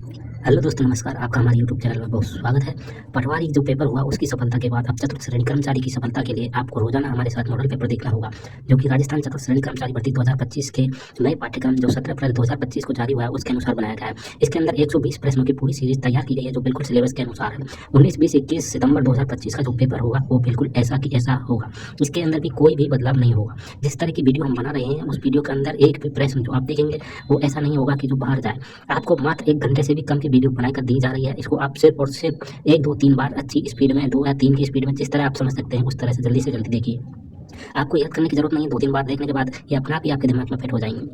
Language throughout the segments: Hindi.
हेलो दोस्तों, नमस्कार। आपका हमारे यूट्यूब चैनल में बहुत स्वागत है। पटवारी जो पेपर हुआ उसकी सफलता के बाद अब चतुर्थ श्रेणी कर्मचारी की सफलता के लिए आपको रोजाना हमारे साथ मॉडल पेपर देखना होगा, जो कि राजस्थान चतुर्थ श्रेणी कर्मचारी भर्ती 2025 के नए पाठ्यक्रम जो 17 अप्रैल 2025 को जारी हुआ है उसके अनुसार बनाया गया है। इसके अंदर 120 प्रश्नों की पूरी सीरीज तैयार की गई है जो बिल्कुल सिलेबस के अनुसार है। 19, 20, 21 सितंबर 2025 का जो पेपर होगा वो बिल्कुल ऐसा की ऐसा होगा। इसके अंदर भी कोई भी बदलाव नहीं होगा। जिस तरह की वीडियो हम बना रहे हैं उस वीडियो के अंदर एक भी प्रश्न जो आप देखेंगे वो ऐसा नहीं होगा कि जो बाहर जाए। आपको मात्र 1 घंटे से भी कम की वीडियो बनाकर दी जा रही है। इसको आप सिर्फ और सिर्फ 1, 2, 3 बार अच्छी स्पीड में 2 या 3 की स्पीड में जिस तरह आप समझ सकते हैं उस तरह से जल्दी देखिए। आपको याद करने की ज़रूरत नहीं है, 2-3 बार देखने के बाद ये अपने आप ही आपके दिमाग में फिट हो जाएँगी।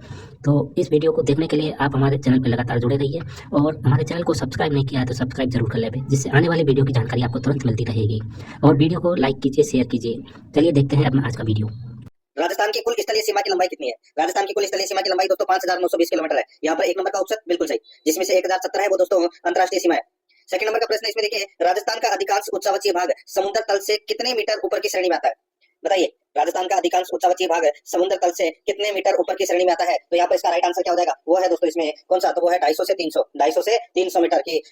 तो इस वीडियो को देखने के लिए आप हमारे चैनल पे लगातार जुड़े रहिए और हमारे चैनल को सब्सक्राइब नहीं किया है तो सब्सक्राइब ज़रूर कर लें, जिससे आने वाली वीडियो की जानकारी आपको तुरंत मिलती रहेगी। और वीडियो को लाइक कीजिए, शेयर कीजिए। चलिए देखते हैं अपना आज का वीडियो। राजस्थान की कुल स्थलीय सीमा की लंबाई कितनी है? राजस्थान की कुल स्थलीय सीमा की लंबाई दोस्तों 5920 किलोमीटर है। यहाँ पर एक नंबर का ऑप्शन बिल्कुल सही, जिसमें से 1017 है वो दोस्तों अंतर्राष्ट्रीय सीमा है। सेकंड नंबर का प्रश्न इसमें देखिए, राजस्थान का अधिकांश उच्चावचीय भाग समुद्र तल से कितने मीटर ऊपर की श्रेणी में आता है? बताइए, राजस्थान का अधिकांश उच्चावचीय भाग समुद्र तल से कितने मीटर ऊपर की श्रेणी में आता है? तो यहाँ पर इसका राइट आंसर क्या हो जाएगा? वो है दोस्तों इसमें कौन सा? तो वो है 250 से 300 मीटर की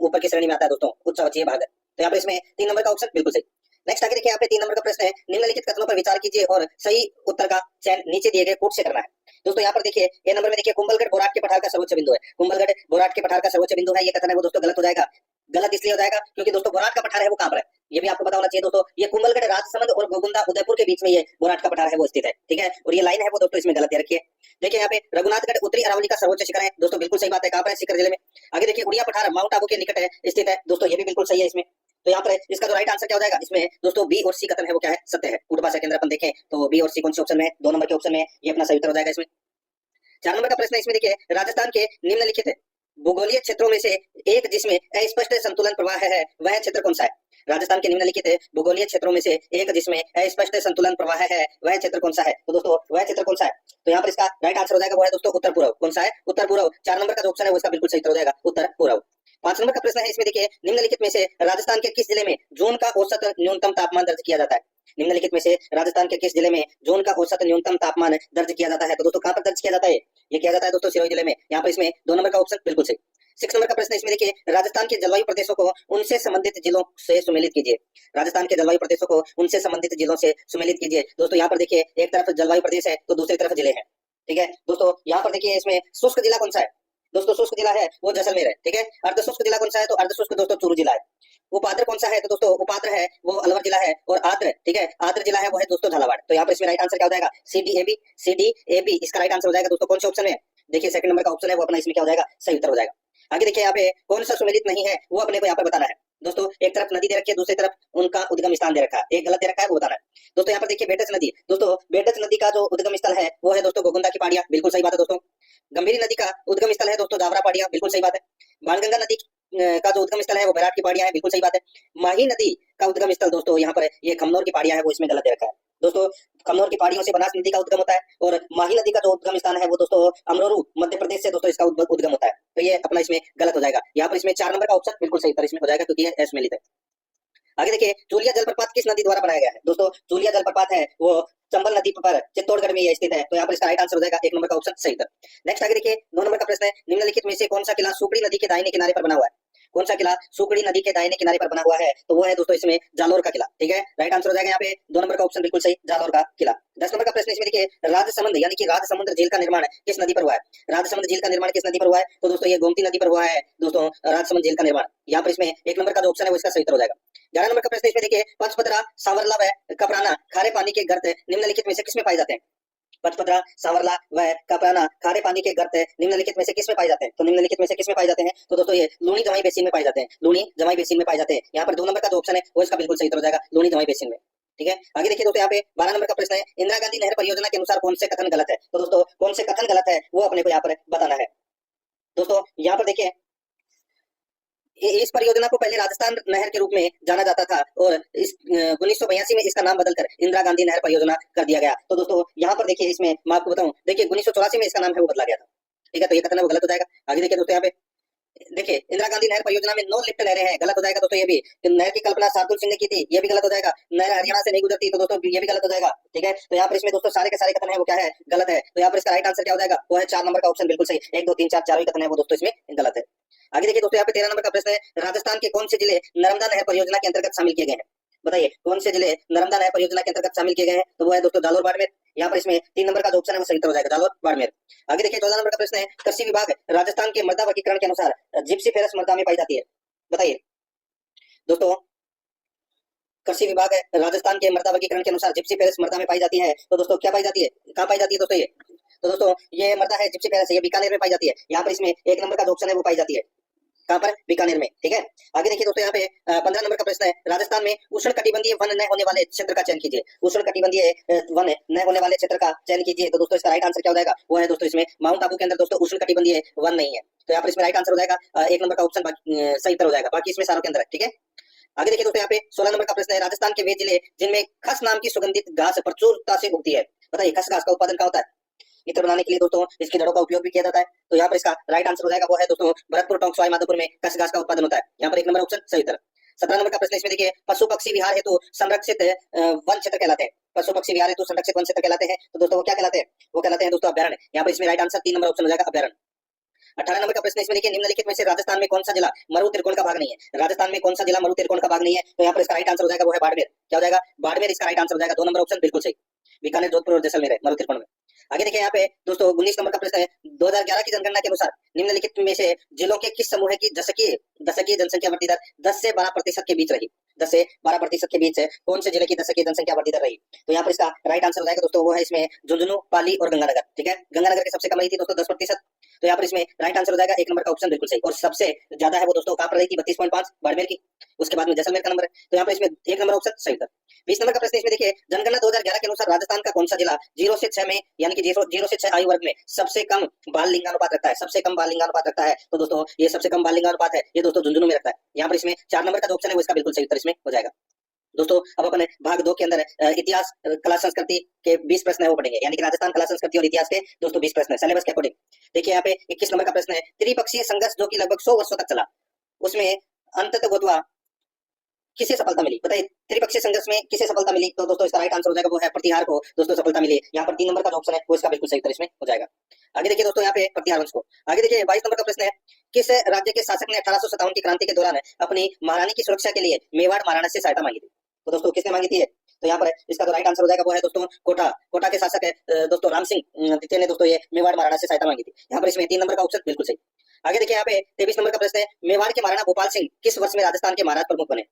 ऊपर की श्रेणी में आता है दोस्तों उच्चावचीय भाग। तो यहाँ पर इसमें 3 नंबर का ऑप्शन बिल्कुल सही। नेक्स्ट आगे देखिए, यहाँ पे 3 नंबर का प्रश्न है, निम्नलिखित कथनों पर विचार कीजिए और सही उत्तर का चयन नीचे दिए गए कोट से करना है। दोस्तों यहाँ पर देखिए, ये नंबर में देखिए, कुंभलगढ़ बोराट के पठार का सर्वोच्च बिंदु है। कुंभलगढ़ बोराट के पठार का सर्वोच्च बिंदु है, ये कथन है वो दोस्तों गलत हो जाएगा। गलत इसलिए हो जाएगा क्योंकि दोस्तों बोराट का पठार है वो कहां पर है, ये भी आपको पता होना चाहिए दोस्तों। ये कुंभलगढ़, राजसमंद और गोगुंदा उदयपुर के बीच में ये बोराट का पठार है वो स्थित है, ठीक है। और ये लाइन है वो दोस्तों इसमें गलत दे रखी है। देखिए यहाँ पे रघुनाथगढ़ उत्तरी अरावली का सर्वोच्च शिखर है दोस्तों, बिल्कुल सही बात है। कहां पर है? सीकर जिले में। आगे देखिए, उड़िया पठार माउंट आबू के निकट है स्थित है दोस्तों, ये भी बिल्कुल सही है इसमें। तो यहाँ पर इसका जो राइट आंसर क्या हो जाएगा इसमें दोस्तों, बी और सी कथन है वो क्या है? सत्य है। कूट भाषा के अंदर अपन देखें तो बी और सी कौन से ऑप्शन में है? 2 नंबर के ऑप्शन में, ये अपना सही उत्तर हो जाएगा इसमें। 4 नंबर का प्रश्न है इसमें देखिए, राजस्थान के निम्नलिखित भूगोलीय क्षेत्रों में से एक जिसमें अस्पष्ट संतुलन प्रवाह है वह क्षेत्र कौन सा है? राजस्थान के निम्नलिखित भूगोलीय क्षेत्रों में से एक जिसमें अस्पष्ट संतुलन प्रवाह है वह क्षेत्र कौन सा है? तो दोस्तों वह क्षेत्र कौन सा है? तो यहाँ पर इसका राइट आंसर हो जाएगा वो है दोस्तों उत्तर पूर्व। कौन सा है? उत्तर पूर्व। 4 नंबर का जो ऑप्शन है वो इसका बिल्कुल सही उत्तर हो जाएगा, उत्तर पूर्व। 5 नंबर का प्रश्न है इसमें देखिए, निम्नलिखित में से राजस्थान के किस जिले में जून का औसत न्यूनतम तापमान दर्ज किया जाता है? निम्नलिखित में से राजस्थान के किस जिले में जून का औसत न्यूनतम तापमान दर्ज किया जाता है? तो दोस्तों कहां पर दर्ज किया जाता है? ये किया जाता है दोस्तों सिरोही जिले में। यहाँ पर इसमें 2 नंबर का ऑप्शन बिल्कुल सही। 6 नंबर का प्रश्न इसमें देखिए, राजस्थान के जलवायु प्रदेशों को उनसे संबंधित जिलों से सुमेलित कीजिए। राजस्थान के जलवायु प्रदेशों को उनसे संबंधित जिलों से सुमेलित कीजिए। दोस्तों यहाँ पर देखिए, एक तरफ जलवायु प्रदेश है तो दूसरी तरफ जिले हैं, ठीक है। दोस्तों यहाँ पर देखिए, इसमें शुष्क जिला कौन सा है? दोस्तों शुष्क जिला है वो जैसलमेर है, ठीक है। अर्ध शुष्क जिला कौन सा है? तो अर्ध शुष्क दोस्तों चूरू जिला है। उपाद्र कौन सा है? तो दोस्तों उपाद्र है वो अलवर जिला है। और आद्र, ठीक है, आद्र जिला है वो है दोस्तों झालावाड़। तो यहाँ पर इसमें राइट आंसर क्या हो जाएगा? सी डी ए बी इसका राइट आंसर हो जाएगा दोस्तों। कौन से ऑप्शन में? देखिए सेकंड नंबर का ऑप्शन है वो अपना इसमें क्या हो जाएगा? सही उत्तर हो जाएगा। आगे देखिए, यहाँ पे कौन सा सुमेलित नहीं है वो अपने को यहाँ पर बताना है दोस्तों। एक तरफ नदी दे रखी है, दूसरी तरफ उनका उद्गम स्थान दे रखा है, एक गलत दे रखा है वो बताना है दोस्तों। यहाँ पर देखिए बेटच नदी, दोस्तों बेटच नदी का जो उद्गम स्थल है वो है दोस्तों गोगुंदा की पहाड़ियां, बिल्कुल सही बात है दोस्तों। गंभीरी नदी का उद्गम स्थल है दोस्तों जावरा पहाड़ियां, बिल्कुल सही बात है। बाणगंगा नदी का जो उद्गम स्थल है वो बैराट की पहाड़ियां है, बिल्कुल सही बात है। माही नदी का उद्गम स्थल दोस्तों यहाँ पर ये खमनोर की पहाड़ियां है वो इसमें गलत दे रखा है दोस्तों। खमनोर की पहाड़ियों से बनास नदी का उद्गम होता है और माही नदी का जो उद्गम स्थान है वो दोस्तों अमरोरू मध्य प्रदेश से दोस्तों इसका उद्गम होता है। तो ये अपना इसमें गलत हो जाएगा। यहाँ पर इसमें 4 नंबर का ऑप्शन बिल्कुल सही उत्तर इसमें हो जाएगा क्योंकि ये असमेलित है। आगे देखिए, चूलिया जलप्रपात किस नदी द्वारा बनाया गया है? दोस्तों चूलिया जलप्रपात है वो चंबल नदी पर चित्तौड़गढ़ में ये स्थित है। तो यहाँ पर इसका राइट आंसर हो जाएगा 1 नंबर का ऑप्शन सही उत्तर। नेक्स्ट आगे देखिए, 2 नंबर का प्रश्न है, निम्नलिखित में से कौन सा किला सुकड़ी नदी के दाहिने किनारे पर बना हुआ है? कौन सा किला सुकड़ी नदी के दाहिने किनारे पर बना हुआ है? तो वो है दोस्तों इसमें जालोर का किला, ठीक है। राइट आंसर हो जाएगा यहाँ पे 2 नंबर का ऑप्शन बिल्कुल सही, जालोर का किला। 10 नंबर का प्रश्न इसमें देखिए, राजसमंद यानी कि राजसमुद्र झील का निर्माण किस नदी पर हुआ है? राजसमंद झील का निर्माण किस नदी पर हुआ है? तो दोस्तों ये गोमती नदी पर हुआ है दोस्तों राजसमंद झील का निर्माण। यहाँ पर इसमें 1 नंबर का जो ऑप्शन है वो इसका सही उत्तर हो जाएगा। 11 नंबर का प्रश्न इसमें देखिए, पचपदरा, सांवरला व कपराना खारे पानी के गर्त निम्नलिखित में से किसमें पाए जाते हैं? पचपदरा, सांवरला व कपराना खारे पानी के गर्त निम्नलिखित में से किसमें पाए जाते हैं? तो निम्नलिखित में से किसमें पाए जाते हैं? तो दोस्तों ये लूनी जमाई बेसिन में पाए जाते हैं, लूनी जमाई बेसिन में पाए जाते हैं। यहाँ पर 2 नंबर का जो ऑप्शन है वो इसका बिल्कुल सही उत्तर हो जाएगा, लूनी जमाई बेसिन में, ठीक है। आगे देखिए दोस्तों, यहाँ पे 12 नंबर का प्रश्न है, इंदिरा गांधी नहर परियोजना के अनुसार कौन से कथन गलत है? तो दोस्तों कौन से कथन गलत है वो अपने को यहाँ पर बताना है दोस्तों। यहाँ पर देखिए, इस परियोजना को पहले राजस्थान नहर के रूप में जाना जाता था और इस 1982 में इसका नाम बदलकर इंदिरा गांधी नहर परियोजना कर दिया गया। तो दोस्तों यहाँ पर देखिए, इसमें मैं आपको बताऊं, देखिए 1984 में इसका नाम है वो बदला गया था, ठीक है। तो ये कथन है वो गलत हो जाएगा। आगे देखिए दोस्तों, यहाँ पे देखिए, इंदिरा गांधी नहर परियोजना में 9 लिफ्ट नहरें हैं, गलत हो जाएगा दोस्तों। ये भी नहर की कल्पना शार्दुल सिंह ने की थी, ये भी गलत हो जाएगा। नहर हरियाणा से नहीं गुजरती तो दोस्तों ये भी गलत हो जाएगा, ठीक है। तो यहाँ पर इसमें दोस्तों सारे के सारे कथन है वो क्या है? गलत है। तो यहाँ पर इसका राइट आंसर क्या हो जाएगा? वो है 4 नंबर का ऑप्शन बिल्कुल सही। 1 2 3 4 चारों ही कथन है वो दोस्तों इसमें गलत है। आगे देखिए दोस्तों, यहाँ पे 13 नंबर का प्रश्न है, राजस्थान के कौन से जिले नर्मदा नहर परियोजना के अंतर्गत शामिल किए गए हैं? बताइए कौन से जिले नर्मदा नहर परियोजना के अंतर्गत शामिल किए गए हैं? तो वो है दोस्तों जालोर बाड़मेर। यहाँ पर इसमें 3 नंबर का जो ऑप्शन है वो सही उत्तर हो जाएगा, जालोर बाड़मेर। आगे देखिए 14 नंबर का प्रश्न है, कृषि विभाग राजस्थान के मृदा वर्गीकरण के अनुसार जिप्सीफेरस मृदा में पाई जाती है। बताइए दोस्तों, कृषि विभाग राजस्थान के मृदा वर्गीकरण के अनुसार जिप्सीफेरस मृदा में पाई जाती है। तो दोस्तों क्या पाई जाती है, कहाँ पाई जाती है दोस्तों ये? तो दोस्तों ये मृदा है जिप्सीफेरस, ये बीकानेर में पाई जाती है। यहाँ पर इसमें 1 नंबर का जो ऑप्शन है वो पाई जाती है, कहाँ पर? बीकानेर में। ठीक है, आगे देखिए दोस्तों, यहाँ पे 15 नंबर का प्रश्न है, राजस्थान में उष्णकटिबंधीय वन न होने वाले क्षेत्र का चयन कीजिए। उष्णकटिबंधीय वन न होने वाले क्षेत्र का चयन कीजिए। तो दोस्तों इसका राइट आंसर क्या हो जाएगा? वो है दोस्तों इसमें माउंट आबू के अंदर दोस्तों उष्णकटिबंधीय वन नहीं है, तो यहाँ पर इसमें राइट आंसर हो जाएगा 1 नंबर का ऑप्शन सही उत्तर हो जाएगा, बाकी इसमें सारों के अंदर है। ठीक है, आगे देखिए दोस्तों, यहाँ पे 16 नंबर का प्रश्न है, राजस्थान के वे जिले जिनमें खस नाम की सुगंधित घास प्रचुरता से उगती है। बताइए खस घास का उत्पादन कहाँ होता है? इत्र बनाने के लिए दोस्तों इसकी जड़ों का उपयोग भी किया जाता है। तो यहाँ पर इसका राइट आंसर हो जाएगा, वो है दोस्तों भरतपुर, टोंक, सवाई माधोपुर में खस घास का उत्पादन होता है। यहाँ पर 1 नंबर ऑप्शन सही उत्तर। 17 नंबर का प्रश्न इसमें देखिए, पशु पक्षी विहार हेतु संरक्षित वन क्षेत्र कहलाते हैं। पशु पक्षी विहार हेतु संरक्षित वन क्षेत्र कहलाते हैं। तो दोस्तों वो क्या कहलाते हैं? वो कहलाते हैं दोस्तों अभ्यारण्य। यहाँ पर इसमें राइट आंसर 3 नंबर ऑप्शन हो जाएगा, अभ्यारण्य। 18 नंबर का प्रश्न इसमें देखिए, निम्नलिखित में से राजस्थान में कौन सा जिला मरु त्रिकोण का भाग नहीं है? राजस्थान में कौन सा जिला मरु त्रिकोण का भाग नहीं है? तो यहाँ पर इसका राइट आंसर हो जाएगा, वो है बाड़मेर। क्या हो जाएगा? बाड़मेर इसका राइट आंसर हो जाएगा, 2 नंबर ऑप्शन बिल्कुल सही। बीकानेर, जोधपुर और जैसलमेर है मरु त्रिकोण में। आगे देखिए यहाँ पे दोस्तों 19 नंबर का प्रश्न है, 2011 की जनगणना के अनुसार निम्नलिखित में से जिलों के किस समूह की दशकीय जनसंख्या वृद्धि दर 10 से 12% के बीच रही? 10 से 12% के बीच कौन से जिले की दशकीय जनसंख्या वृद्धि दर रही? तो यहाँ पर इसका राइट आंसर हो जाएगा दोस्तों, वो है इसमें झुंझुनू, पाली और गंगानगर। ठीक है, गंगानगर की सबसे कम रही थी दोस्तों 10%। तो यहाँ पर इसमें राइट आंसर हो जाएगा 1 नंबर का ऑप्शन बिल्कुल सही, और सबसे ज्यादा है वो दोस्तों कहाँ पर रही थी? 32.5 बाड़मेर की, उसके बाद में जैसलमेर का नंबर है। तो यहाँ पर इसमें 1 नंबर ऑप्शन सही था। 20 नंबर का प्रश्न इसमें देखिए, जनगणना 2011 के अनुसार राजस्थान का कौन सा जिला 0 से 6 में यानी कि 0 से 6 आयु वर्ग में सबसे कम बाल लिंगानुपात रखता है? सबसे कम बाल लिंगानुपात रखता है। तो दोस्तों ये सबसे कम बाल लिंगानुपात है, ये दोस्तों झुंझुनू में रखता है। यहाँ पर इसमें 4 नंबर का जो ऑप्शन है वो इसका बिल्कुल सही उत्तर इसमें हो जाएगा। दोस्तों अब अपन भाग 2 के अंदर इतिहास, कला, संस्कृति के 20 प्रश्न है वो पढ़ेंगे, यानी कि राजस्थान कला, संस्कृति और इतिहास के दोस्तों 20 प्रश्न है सिलेबस के अकॉर्डिंग। देखिए यहाँ पे 21 नंबर का प्रश्न है, त्रिपक्षीय संघर्ष जो कि लगभग 100 वर्षों तक चला, उसमें अंततः किसे सफलता मिली? बताइए त्रिपक्षीय संघर्ष में किसे सफलता मिली? तो दोस्तों इसका राइट आंसर हो जाएगा, वो है प्रतिहार को दोस्तों सफलता मिली। यहाँ पर 3 नंबर का जो ऑप्शन है वो इसका बिल्कुल सही उत्तर इसमें हो जाएगा। आगे देखिए दोस्तों, यहाँ पे प्रतिहार वंश को। आगे देखिए 22 नंबर का प्रश्न है, किस राज्य के शासक ने 1857 की क्रांति के दौरान अपनी महारानी की सुरक्षा के लिए मेवाड़ महाराणा से सहायता मांगी थी? तो दोस्तों किसने मांगी थी? तो यहाँ पर इसका जो राइट आंसर हो जाएगा वो है दोस्तों कोटा के शासक है दोस्तों राम सिंह द्वितीय ने दोस्तों ये मेवाड़ महाराणा से सहायता मांगी थी। यहाँ पर इसमें 3 नंबर का ऑप्शन बिल्कुल सही। आगे देखिए यहाँ पे 23 नंबर का प्रश्न है, मेवाड़ के महाराणा भोपाल सिंह किस वर्ष में राजस्थान के महाराज प्रमुख बने?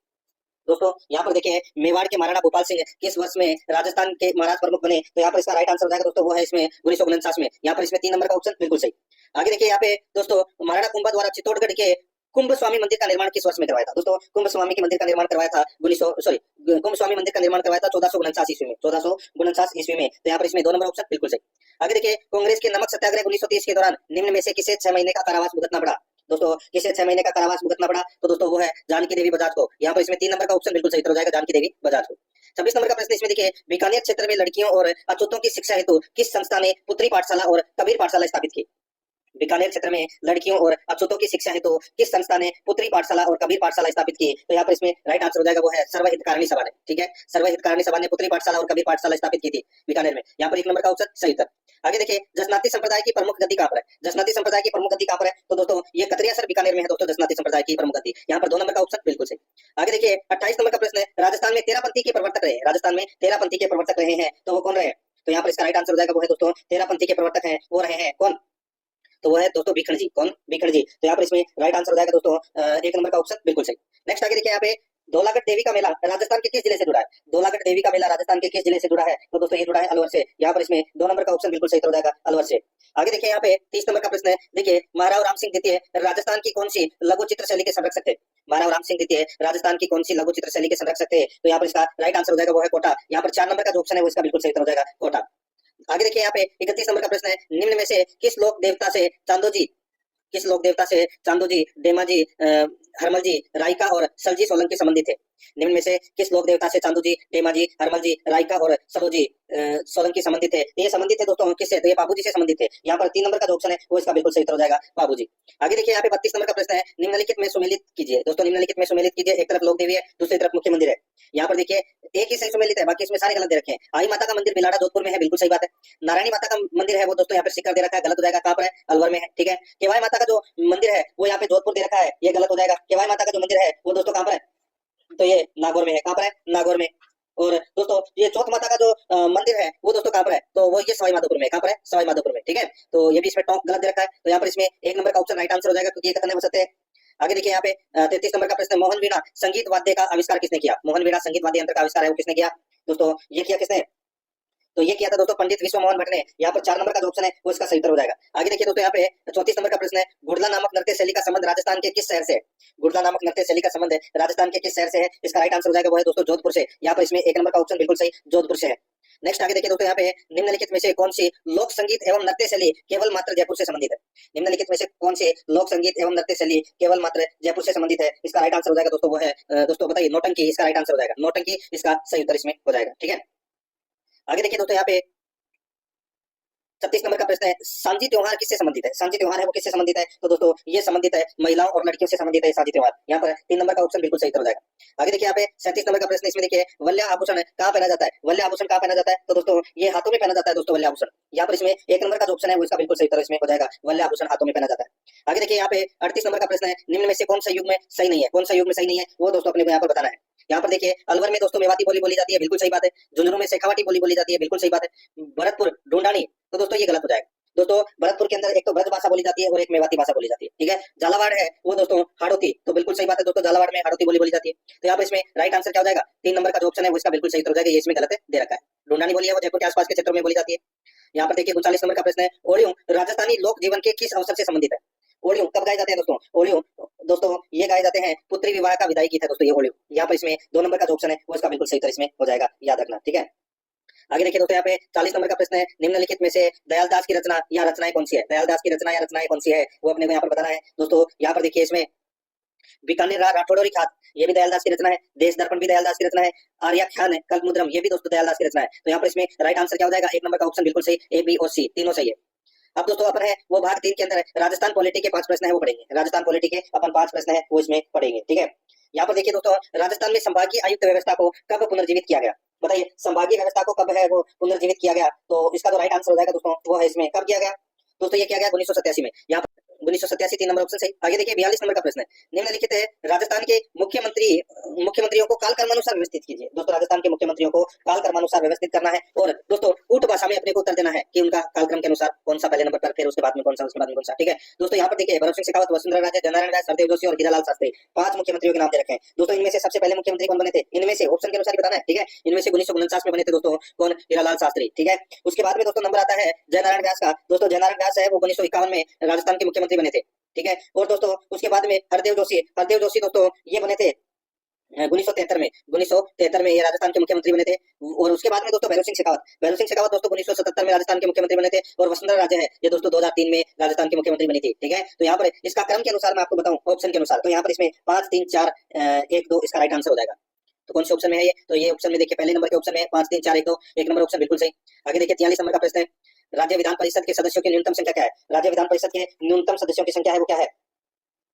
दोस्तों यहाँ पर देखिए मेवाड़ के महाराणा भोपाल सिंह किस वर्ष में राजस्थान के महाराज प्रमुख बने? तो यहाँ पर इसका राइट आंसर हो जाएगा दोस्तों, वो है इसमें 1949 में। यहाँ पर इसमें 3 नंबर का ऑप्शन बिल्कुल सही। आगे देखिए यहाँ पे दोस्तों, महाराणा कुंभा द्वारा चित्तौड़गढ़ के कुंभ स्वामी मंदिर का निर्माण किस वर्ष में करवाया था? दोस्तों कुंभ स्वामी के मंदिर का निर्माण करवाया था कुंभ स्वामी मंदिर का निर्माण करवाया था 1449 ईस्वी में, 1449 ईस्वी में। तो यहाँ पर इसमें 2 नंबर ऑप्शन बिल्कुल सही। आगे देखिए, कांग्रेस के नमक सत्याग्रह 1930 के दौरान निम्न में से किसे 6 महीने का कारावास भुगतना पड़ा? दोस्तों किसे 6 महीने का कारावास भुगतना पड़ा? तो दोस्तों वो है जानकी देवी बजाज को। यहाँ पर इसमें 3 नंबर का ऑप्शन बिल्कुल सही हो जाएगा, जानकी देवी बजाज को। 26 नंबर का प्रश्न इसमें देखिए, बीकानेर क्षेत्र में लड़कियों और अछूतों की शिक्षा हेतु किस संस्था ने पुत्री पाठशाला और कबीर पाठशाला स्थापित की? बीकानेर क्षेत्र में लड़कियों और अछूतों की शिक्षा हेतु किस संस्था ने पुत्री पाठशाला और कबीर पाठशाला स्थापित की? तो यहाँ पर इसमें राइट आंसर हो जाएगा, वो है सर्वहितकारिणी सभा ने। ठीक है, सर्वहितकारिणी सभा ने पुत्री पाठशाला और कबीर पाठशाला स्थापित की थी बीकानेर में। यहाँ पर 1 नंबर का ऑप्शन सही उत्तर। आगे देखिए, जसनाती संप्रदाय की प्रमुख गद्दी कहाँ पर है? जसनाती संप्रदाय की प्रमुख गद्दी कहाँ पर है? तो दोस्तों ये कतरियासर बीकानेर में है दोस्तों, जसनाती संप्रदाय की प्रमुख गद्दी। यहाँ पर 2 नंबर का ऑप्शन बिल्कुल सही। आगे देखिए 28 नंबर का प्रश्न है, राजस्थान में 13 पंथी के प्रवर्तक रहे। राजस्थान में 13 पंथी के प्रवर्तक रहे हैं, तो वो कौन रहे? तो यहाँ पर इसका राइट आंसर हो जाएगा, वो है दोस्तों 13 पंथी के प्रवर्तक हैं, वो रहे हैं कौन? तो वो है दोस्तों भीखण जी। कौन? भीखण जी। तो यहाँ पर इसमें राइट आंसर हो जाएगा दोस्तों 1 नंबर का ऑप्शन बिल्कुल सही। नेक्स्ट आगे देखिए, यहाँ पे धौलागढ़ देवी का मेला राजस्थान के किस जिले से जुड़ा है? धौलागढ़ देवी का मेला राजस्थान के किस जिले से जुड़ा है? तो दोस्तों ये जुड़ा है अलवर से। यहाँ पर इसमें 2 नंबर का ऑप्शन बिल्कुल सही हो जाएगा, अलवर से। आगे देखिए यहाँ पे 30 नंबर का प्रश्न है, देखिए महाराव राम सिंह द्वितीय राजस्थान की कौन सी लघु चित्र शैली के संरक्षक थे? महाराव राम सिंह द्वितीय राजस्थान की कौन सी लघु चित्र शैली के संरक्षक थे? तो यहाँ पर इसका राइट आंसर हो जाएगा, वो है कोटा। यहाँ पर 4 नंबर का जो ऑप्शन है वो इसका बिल्कुल सही हो जाएगा, कोटा। आगे देखिए यहाँ पे 31 नंबर का प्रश्न है, निम्न में से किस लोक देवता से चांदोजी, डेमाजी, हरमलजी, रायका और सलजी सोलंकी संबंधित थे? निम्न में से किस लोक देवता से चांदोजी, डेमाजी, हरमलजी, रायका और सरोजी सोलंकी संबंधित थे? ये संबंधित थे दोस्तों किससे? तो ये बाबूजी से संबंधित थे। यहाँ पर 3 नंबर का जो ऑप्शन है वो इसका बिल्कुल सही उत्तर हो जाएगा, बाबूजी। आगे देखिए यहाँ पे 32 नंबर का प्रश्न है, निम्नलिखित में सुमेलित कीजिए। दोस्तों निम्नलिखित में सुमेलित कीजिए। एक तरफ लोक देवी है, दूसरी तरफ मुख्य मंदिर है। यहाँ पर देखिए एक ही सही सुमेलित है, बाकी इसमें सारे गलत दे रखे हैं। आई माता का मंदिर बिलाड़ा जोधपुर में है, बिल्कुल सही बात है। नारायणी माता का मंदिर है वो दोस्तों यहाँ पे सिक्कर दे रखा है, गलत हो जाएगा। कहाँ पर है? अलवर में है, ठीक है। केवाई माता का जो मंदिर है वो यहाँ पे जोधपुर दे रखा है, ये गलत हो जाएगा। केवाई माता का जो मंदिर है वो दोस्तों कहाँ पर है? तो ये नागौर में है। कहाँ पर है? नागौर में। और दोस्तों ये चौथ माता का जो मंदिर है वो दोस्तों कहाँ पर है? तो वो ये सवाई माधोपुर में। कहाँ पर है? सवाई माधोपुर में, ठीक है। तो ये भी इसमें टॉप गलत दे रखा है, तो यहाँ पर इसमें एक नंबर का ऑप्शन राइट आंसर हो जाएगा, क्योंकि ये कथन है हो सकते हैं। आगे देखिए यहाँ पे 33 नंबर का प्रश्न है, मोहन वीणा संगीत वाद्य का आविष्कार किसने किया? मोहन वीणा संगीत वाद्य यंत्र का आविष्कार है वो किसने किया? दोस्तों ये किया किसने? तो ये किया था दोस्तों पंडित विश्व मोहन भट्ट ने। यहाँ पर 4 नंबर का जो ऑप्शन है वो इसका सही उत्तर हो जाएगा। आगे देखिए दोस्तों यहाँ पे 34 नंबर का प्रश्न है, गुड़ला नामक नृत्य शैली का संबंध राजस्थान के किस शहर से है? गुड़ला नामक नृत्य शैली का संबंध राजस्थान के किस शहर से है? इसका राइट आंसर हो जाएगा वो है दोस्तों जोधपुर से। यहाँ पर इसमें एक नंबर का ऑप्शन बिल्कुल सही, जोधपुर से है। नेक्स्ट आगे देखिए दोस्तों यहाँ पे निम्नलिखित में से कौन सी लोक संगीत एवं नृत्य शैली केवल मात्र जयपुर से संबंधित है? निम्नलिखित में से कौन सी लोक संगीत एवं नृत्य शैली केवल मात्र जयपुर से संबंधित है? इसका राइट आंसर हो जाएगा दोस्तों वो है दोस्तों बताइए नौटंकी। इसका राइट आंसर हो जाएगा नौटंकी, इसका सही उत्तर इसमें हो जाएगा, ठीक है। आगे देखिए दोस्तों यहाँ पे 36 नंबर का प्रश्न है, सांझी त्योहार किससे संबंधित है? सांझी त्योहार है वो किससे संबंधित है? तो दोस्तों ये संबंधित है महिलाओं और लड़कियों से संबंधित है सांझी त्योहार। यहाँ पर 3 नंबर का ऑप्शन बिल्कुल सही उत्तर हो जाएगा। आगे देखिए यहाँ पे 37 नंबर का प्रश्न, इसमें देखिए वल्य आभूषण कहाँ पहना जाता है? वल्य आभूषण कहाँ पहना जाता है? तो दोस्तों ये हाथों में पहना जाता है दोस्तों वल्य आभूषण। यहाँ पर इसमें एक नंबर का जो ऑप्शन है वो इसका बिल्कुल सही उत्तर इसमें हो जाएगा, वल्य आभूषण हाथों में पहना जाता है। आगे देखिए यहाँ पे 38 नंबर का प्रश्न है, निम्न में से कौन सा युग में सही नहीं है? कौन सा युग में सही नहीं है वो दोस्तों अपने को यहाँ पर बताना है। यहाँ पर देखिए अलवर में दोस्तों मेवाती बोली बोली जाती है, बिल्कुल सही बात है। झुंझुनू में शेखावाटी बोली बोली जाती है, बिल्कुल सही बात है। भरतपुर ढूंढानी, तो दोस्तों ये गलत हो जाएगा। दोस्तों भरतपुर के अंदर एक तो ब्रज भाषा बोली जाती है और एक मेवाती भाषा बोली जाती है, ठीक है। झालावाड़ है वो दोस्तों हाड़ौती, तो बिल्कुल सही बात है दोस्तों, झालावाड़ में हाड़ौती बोली बोली जाती है। तो यहाँ पर इसमें राइट आंसर क्या हो जाएगा? 3 नंबर का जो ऑप्शन है वो इसका बिल्कुल सही उत्तर हो जाएगा, ये इसमें गलत है दे रखा है। ढूंढानी बोली है वो जयपुर के आसपास के क्षेत्रों में बोली जाती है। यहाँ पर देखिए 39 नंबर का प्रश्न है, ओडियो राजस्थानी लोक जीवन के किस अवसर से संबंधित है? ओडियो कब गाए जाते हैं दोस्तों? ओडियो दोस्तों ये गाए जाते हैं पुत्री विवाह का विदाई गीत है दोस्तों ये ओडियो। यहाँ पर इसमें 2 नंबर का जो ऑप्शन है वो इसका बिल्कुल सही उत्तर इसमें हो जाएगा, याद रखना, ठीक है। आगे देखिए दोस्तों यहाँ पे 40 नंबर का प्रश्न है, निम्नलिखित में से दयाल दास की रचना या रचनाएं कौन सी है? दयाल दास की रचना या रचनाएं कौन सी है वो अपने को यहाँ पर बताना है दोस्तों। यहाँ पर देखिए इसमें बीकानेर राठौड़ और खात ये भी दयाल दास की रचना है, देश दर्पण भी दयाल दास की रचना है, आर्या ख्यान है कल्पमुद्रम ये भी दोस्तों दयाल दास की रचना है। तो यहाँ पर इसमें राइट आंसर क्या हो जाएगा? 1 नंबर का ऑप्शन बिल्कुल सही, ए बी और सी तीनों सही है। अब दोस्तों अपन है वो भाग 3 के अंदर राजस्थान पॉलिटी के 5 प्रश्न है वो पढ़ेंगे। राजस्थान पॉलिटी के अपन 5 प्रश्न है वो इसमें पढ़ेंगे, ठीक है। यहाँ पर देखिए दोस्तों राजस्थान में संभागीय आयुक्त व्यवस्था को कब पुनर्जीवित किया गया? बताइए संभागीय व्यवस्था को कब है वो पुनर्जीवित किया गया? तो इसका जो राइट आंसर हो जाएगा दोस्तों वो है इसमें कब किया गया? दोस्तों ये किया गया 1987 में। यहाँ 1987 3 नंबर ऑप्शन सही। आगे देखिए 42 नंबर का प्रश्न है, निम्नलिखित है राजस्थान के मुख्यमंत्रियों को काल कर्मानुसार व्यवस्थित कीजिए। दोस्तों राजस्थान के मुख्यमंत्रियों को काल कर्मानुसार व्यवस्थित करना है और दोस्तों ऊट भाषा में अपने को उत्तर देना है कि उनका कालक्रम के अनुसार कौन सा पहले नंबर पर, फिर उसके बाद में कौन सा, उसके बाद में कौन सा, ठीक है। दोस्तों यहाँ पर देखिए भरत सिंह शेखावत, वसुंधरा राजे, जयनारायण व्यास, हरदेव जोशी और हीरालाल शास्त्री 5 मुख्यमंत्रियों के नाम दे रखे हैं। दोस्तों इनमें से सबसे पहले मुख्यमंत्री कौन बने थे? इनमें से ऑप्शन के अनुसार ही बताना है, ठीक है। इनमें से 1949 में बने थे दोस्तों कौन? हीरालाल शास्त्री, ठीक है। उसके बाद में दोस्तों नंबर आता है जयनारायण व्यास का। दोस्तों जयनारायण व्यास है वो 1951 में राजस्थान के मुख्यमंत्री बने थे, ठीक है। और दोस्तों उसके बाद में हरदेव जोशी दोस्तों ये बने थे 1973 में ये राजस्थान के मुख्यमंत्री बने थे। और उसके बाद में दोस्तों भैरव सिंह शेखावत दोस्तों 1977 में राजस्थान के मुख्यमंत्री बने थे। और वसुंधरा राजे है ये दोस्तों 2003 में राजस्थान की मुख्यमंत्री बनी थी, ठीक है। तो यहाँ पर इसका क्रम के अनुसार मैं आपको बताऊं ऑप्शन के अनुसार, तो यहाँ पर इसमें 5 3 4 1 2 इसका राइट आंसर हो जाएगा। तो कौन से ऑप्शन में है ये? तो ये ऑप्शन में देखिए पहले नंबर के ऑप्शन में 5 3 4 1 2 1 नंबर ऑप्शन बिल्कुल सही। आगे देखिए 43 नंबर का प्रश्न है, राज्य विधान परिषद के सदस्यों की न्यूनतम संख्या क्या है? राज्य विधान परिषद के न्यूनतम सदस्यों की संख्या है वो क्या है?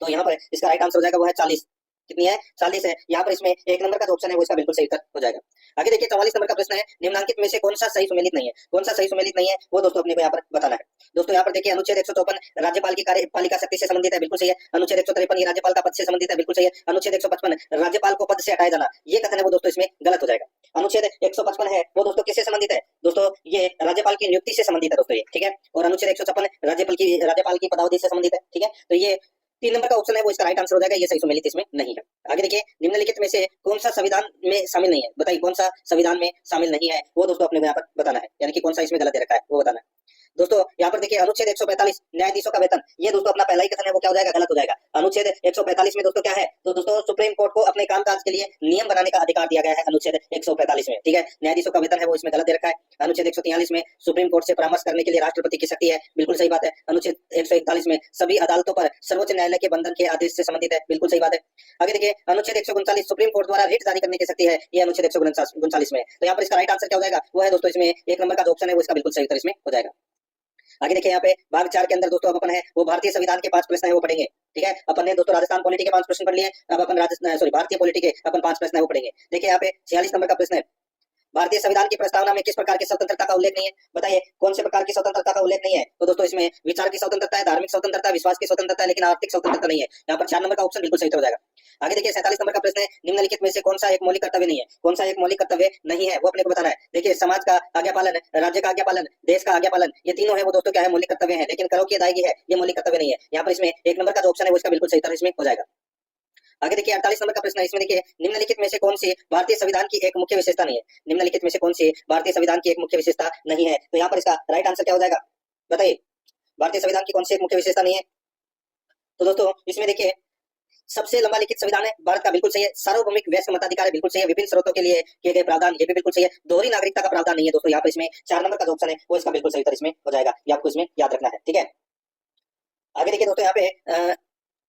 तो यहाँ पर इसका राइट आंसर हो जाएगा वो है 40। कितनी है? 40 है। यहाँ पर इसमें 1 नंबर का जो ऑप्शन है वो इसका बिल्कुल सही उत्तर हो जाएगा। आगे देखिए 44 नंबर का प्रश्न है, निम्नलिखित में से कौन सा सही सुमेलित नहीं है? कौन सा सही सुमेलित नहीं है वो दोस्तों अपने को यहाँ पर बताना है। दोस्तों यहाँ पर देखिए अनुच्छेद 154 राज्यपाल की कार्यपालिका शक्ति से संबंधित है, बिल्कुल सही है। अनुच्छेद 153 ये राज्यपाल का पद से संबंधित है, बिल्कुल सही है। अनुच्छेद 155 राज्यपाल को पद से हटाया जाना ये कथन है वो दोस्तों इसमें गलत हो जाएगा। अनुच्छेद 155 है वो दोस्तों किससे संबंधित है? दोस्तों ये राज्यपाल की नियुक्ति से संबंधित है दोस्तों ये, ठीक है। और अनुच्छेद 156 राज्यपाल की पदावधि से संबंधित है, ठीक है। तो ये 3 नंबर का ऑप्शन है वो इसका राइट आंसर हो जाएगा, ये सही सुमेलित इसमें नहीं है। आगे देखिए निम्नलिखित में से कौन सा संविधान में शामिल नहीं है? बताइए कौन सा संविधान में शामिल नहीं है वो दोस्तों अपने को यहाँ पर बताना है, यानी कि कौन सा इसमें गलत दे रखा है वो बताना है। दोस्तों यहाँ पर देखिए अनुच्छेद 145 न्यायाधीशों का वेतन, ये दोस्तों अपना पहला ही कथन है वो क्या हो जाएगा? गलत हो जाएगा। अनुच्छेद 145 में दोस्तों क्या है? तो दोस्तों सुप्रीम कोर्ट को अपने कामकाज के लिए नियम बनाने का अधिकार दिया गया है अनुच्छेद 145 में, ठीक है। न्यायाधीशों का वेतन है वो इसमें गलत दे रखा है। अनुच्छेद 143 में सुप्रीम कोर्ट से परामर्श करने के लिए राष्ट्रपति की शक्ति है, बिल्कुल सही बात है। अनुच्छेद 141 में सभी अदालतों पर सर्वोच्च न्यायालय के बंधन के आदेश से संबंधित है, बिल्कुल सही बात है। आगे देखिए अनुच्छेद 139 सुप्रीम कोर्ट द्वारा रिट जारी करने की शक्ति है, ये अनुच्छेद 139 में। तो यहाँ पर इसका राइट आंसर क्या हो जाएगा? वो है दोस्तों इसमें 1 नंबर का जो ऑप्शन है वो इसका बिल्कुल सही उत्तर इसमें हो जाएगा। आगे देखिए यहाँ पे भाग 4 के अंदर दोस्तों अब अपन है वो भारतीय संविधान के 5 प्रश्न है वो पढ़ेंगे। ठीक है, अपन ने दोस्तों राजस्थान पॉलिटी के 5 प्रश्न पढ़ लिए, अब अपन राजस्थान सॉरी भारतीय पॉलिटी के अपन 5 प्रश्न है वो पढ़ेंगे। देखिए यहाँ पे 46 नंबर का प्रश्न है, भारतीय संविधान की प्रस्तावना में किस प्रकार की स्वतंत्रता का उल्लेख नहीं है? बताइए कौन से प्रकार की स्वतंत्रता का उल्लेख नहीं है? तो दोस्तों इसमें विचार की स्वतंत्रता है, धार्मिक स्वतंत्रता, विश्वास की स्वतंत्रता है, लेकिन आर्थिक स्वतंत्रता नहीं है। यहाँ पर 4 नंबर का ऑप्शन बिल्कुल सही हो जाएगा। आगे देखिए 47 नंबर का प्रश्न है, निम्नलिखित में से कौन सा एक मौलिक कर्तव्य नहीं है? कौन सा एक मौलिक कर्तव्य नहीं है वो अपने को बताना है। देखिए समाज का आज्ञा पालन, राज्य का आज्ञा पालन, देश का आज्ञा पालन, ये तीनों है वो दोस्तों क्या है मौलिक कर्तव्य है, लेकिन करों की अदायगी है ये मौलिक कर्तव्य नहीं है। यहाँ पर इसमें 1 नंबर का जो ऑप्शन है वो इसका बिल्कुल सही उत्तर इसमें हो जाएगा। आगे देखिए 48 नंबर का प्रश्न है, इसमें देखिए निम्नलिखित में से कौन सी भारतीय संविधान की एक मुख्य विशेषता नहीं है? निम्नलिखित में से कौन सी भारतीय संविधान की एक मुख्य विशेषता नहीं है? तो यहाँ पर इसका राइट आंसर क्या हो जाएगा बताइए, भारतीय संविधान की कौन सी एक मुख्य विशेषता नहीं है? तो दोस्तों इसमें देखिए सबसे लंबा लिखित संविधान है भारत का, बिल्कुल सही है। सार्वभौमिक वयस्क मताधिकार है, बिल्कुल सही है। विभिन्न स्रोतों के लिए किए गए प्रावधान, ये भी बिल्कुल सही है। दोहरी नागरिकता का प्रावधान नहीं है दोस्तों। यहाँ पर इसमें 4 नंबर का जो ऑप्शन है वो इसका बिल्कुल सही उत्तर इसमें हो जाएगा, ये आपको इसमें याद रखना है। ठीक है, आगे देखिए दोस्तों यहाँ पे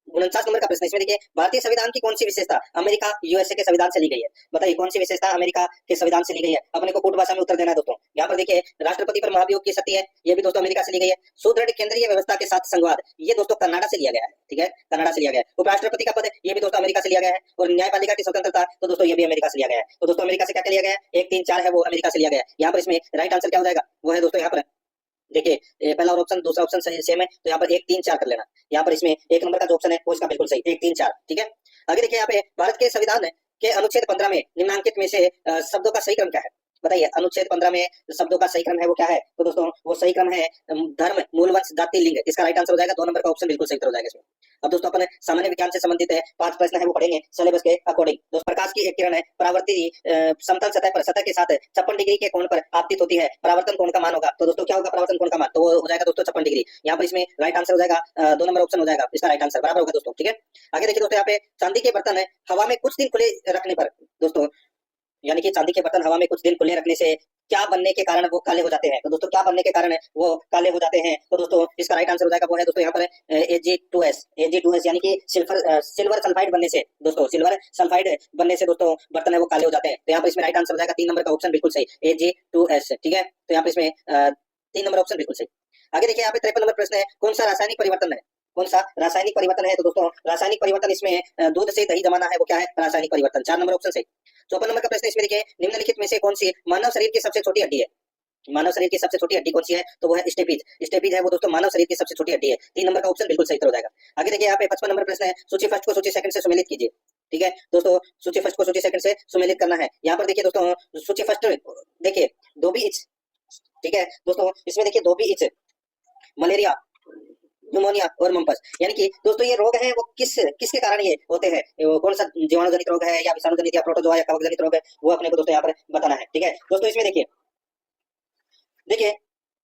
49 नंबर का प्रश्न, इसमें देखिए भारतीय संविधान की कौन सी विशेषता अमेरिका यूएसए के संविधान से ली गई है? बताइए कौन सी विशेषता अमेरिका के संविधान से ली गई है? अपने को कूट भाषा में उत्तर देना है दोस्तों। यहाँ पर देखिए राष्ट्रपति पर महाभियोग की सत्ता है, ये भी दोस्तों अमेरिका से ली गई है। सुदृढ़ केंद्रीय व्यवस्था के साथ संवाद, ये दोस्तों कनाडा से लिया गया है। ठीक है, कनाडा से लिया गया है। उपराष्ट्रपति का पद, ये भी दोस्तों अमेरिका से लिया गया है। और न्यायपालिका की स्वतंत्रता, तो दोस्तों ये भी अमेरिका से लिया गया है। तो दोस्तों अमेरिका से क्या लिया गया है? 1, 3, 4 है वो अमेरिका से लिया गया है। यहाँ पर इसमें राइट आंसर क्या हो जाएगा वो है दोस्तों यहाँ पर देखिए पहला ऑप्शन दूसरा ऑप्शन सेम है, तो यहाँ पर 1, 3, 4 कर लेना। यहाँ पर इसमें 1 नंबर का जो ऑप्शन है वो इसका बिल्कुल सही 1, 3, 4। ठीक है, आगे देखिए यहाँ पे भारत के संविधान के अनुच्छेद 15 में निम्नलिखित में से शब्दों का सही क्रम क्या है? बताइए अनुच्छेद 15 में शब्दों का सही क्रम है वो क्या है? तो दोस्तों वो सही क्रम है धर्म, मूलवंश, जाति, लिंग। इसका राइट आंसर हो जाएगा 2 नंबर का ऑप्शन बिल्कुल सही हो जाएगा इसमें। अब दोस्तों अपन सामान्य विज्ञान से संबंधित है 5 प्रश्न है वो पढ़ेंगे सिलेबस के अकॉर्डिंग। दोस्तों प्रकाश की एक किरण है परावर्ती समतल सतह के साथ 56 डिग्री के कोण पर आपतित होती है, परावर्तन कोण का मान होगा। तो दोस्तों क्या होगा परावर्तन कोण का मान? तो वो हो जाएगा दोस्तों 56 डिग्री। यहाँ पर इसमें राइट आंसर हो जाएगा 2 नंबर ऑप्शन हो जाएगा, इसका राइट आंसर बराबर होगा दोस्तों। ठीक है, आगे देखिए दोस्तों यहाँ पे चांदी के बर्तन है हवा में कुछ दिन खुले रखने पर दोस्तों, यानी कि चांदी के बर्तन हवा में कुछ दिन खुले रखने से क्या बनने के कारण वो काले हो जाते हैं? तो दोस्तों क्या बनने के कारण वो काले हो जाते हैं? तो दोस्तों इसका राइट आंसर हो जाएगा वो है दोस्तों यहाँ पर Ag2S यानी कि सिल्वर सल्फाइड बनने से दोस्तों, सिल्वर सल्फाइड बनने से दोस्तों बर्तन है वो काले हो जाते हैं। तो यहाँ पर इसमें राइट आंसर हो जाएगा 3 नंबर का ऑप्शन बिल्कुल सही Ag2S। ठीक है, तो यहाँ पर इसमें 3 नंबर ऑप्शन बिल्कुल सही। आगे देखिए यहाँ पे 53 नंबर प्रश्न है, कौन सा रासायनिक परिवर्तन है? कौन सा रासायनिक परिवर्तन है? तो दोस्तों रासायनिक परिवर्तन इसमें दूध से दही जमाना है वो क्या है? रासायनिक परिवर्तन। 4 नंबर ऑप्शन सही। 54 नंबर का प्रश्न इसमें देखिए निम्नलिखित में से कौन सी मानव शरीर की सबसे छोटी हड्डी है? मानव शरीर की सबसे छोटी हड्डी कौन सी है? तो वो है स्टेपीज। स्टेपीज है वो दोस्तों मानव शरीर की सबसे छोटी हड्डी है। 3 नंबर का ऑप्शन बिल्कुल सही हो जाएगा। आगे देखिए यहाँ पे 55 नंबर प्रश्न है, सूची फर्स्ट को सूची सेकंड से सुमेलित कीजिए। ठीक है दोस्तों, सूची फर्स्ट को सूची सेकंड से सुमेलित करना है। यहाँ पर देखिए दोस्तों सूची फर्स्ट देखिए धोबी इच। ठीक है दोस्तों, इसमें देखिए धोबी इच, मलेरिया, न्यूमोनिया और मम्पस, यानी कि दोस्तों ये रोग है वो किसके कारण ये होते हैं? कौन सा जीवाणु जनित रोग है या विषाणु जनित या प्रोटोजोआ या कवक जनित रोग है वो अपने को दोस्तों यहाँ पर बताना है। ठीक है दोस्तों, इसमें देखिए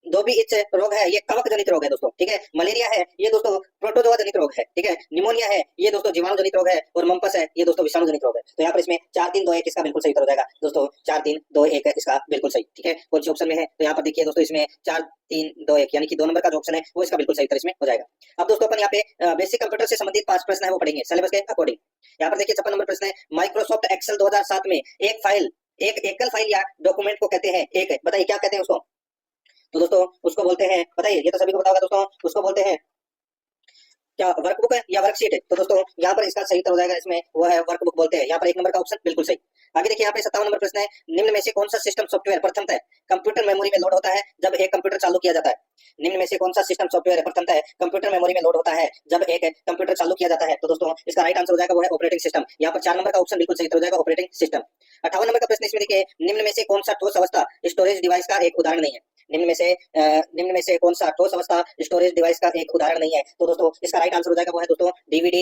धोबी इच रोग है ये कवक जनित रोग है दोस्तों। ठीक है, मलेरिया है ये दोस्तों प्रोटोजोआ जनित रोग है। ठीक है, निमोनिया है ये दोस्तों जीवाणु जनित रोग है और मम्पस है ये दोस्तों विषाणु जनित रोग है। तो यहाँ पर इसमें 4, 3, 2, 1 इसका बिल्कुल सही उत्तर हो जाएगा दोस्तों। 4, 3, 2, 1 इसका बिल्कुल सही। ठीक है, कौन से ऑप्शन में है? तो यहाँ पर देखिए दोस्तों इसमें 4, 3, 2, 1 यानी कि 2 नंबर का जो ऑप्शन है वो इसका बिल्कुल सही उत्तर इसमें हो जाएगा। अब दोस्तों अपन यहाँ पे बेसिक कंप्यूटर से संबंधित 5 प्रश्न है वो पढ़ेंगे सिलेबस के अकॉर्डिंग। यहाँ पर देखिए 56 नंबर प्रश्न है, माइक्रोसॉफ्ट एक्सेल 2007 में एक एकल फाइल या डॉक्यूमेंट को कहते हैं बताइए क्या कहते हैं उसको? तो दोस्तों उसको बोलते हैं, बताइए ये तो सभी को पता होगा दोस्तों, उसको बोलते हैं क्या वर्कबुक है या वर्कशीट है? तो दोस्तों यहाँ पर इसका सही उत्तर हो जाएगा इसमें वो है वर्कबुक बोलते हैं। यहाँ पर 1 नंबर का ऑप्शन बिल्कुल सही। आगे देखिए यहाँ पे 57 नंबर प्रश्न है, निम्न में से कौन सा सिस्टम सॉफ्टवेयर प्रथमतः कंप्यूटर मेमोरी में लोड होता है जब एक कंप्यूटर चालू किया जाता है? निम्न में से कौन सा सिस्टम सॉफ्टवेयर प्रथमतः कंप्यूटर मेमोरी में लोड होता है जब एक कंप्यूटर चालू किया जाता है? तो दोस्तों इसका राइट आंसर हो जाएगा वो है ऑपरेटिंग सिस्टम। यहाँ पर 4 नंबर का ऑप्शन बिल्कुल सही हो जाएगा ऑपरेटिंग सिस्टम। 58 नंबर का प्रश्न इसमें देखिए, निम्न में से कौन सा ठोस अवस्था स्टोरेज डिवाइस का एक उदाहरण नहीं है? निम्न में से कौन सा ठोस अवस्था स्टोरेज डिवाइस का एक उदाहरण नहीं है? तो दोस्तों इसका राइट आंसर हो जाएगा वो है दोस्तों डीवीडी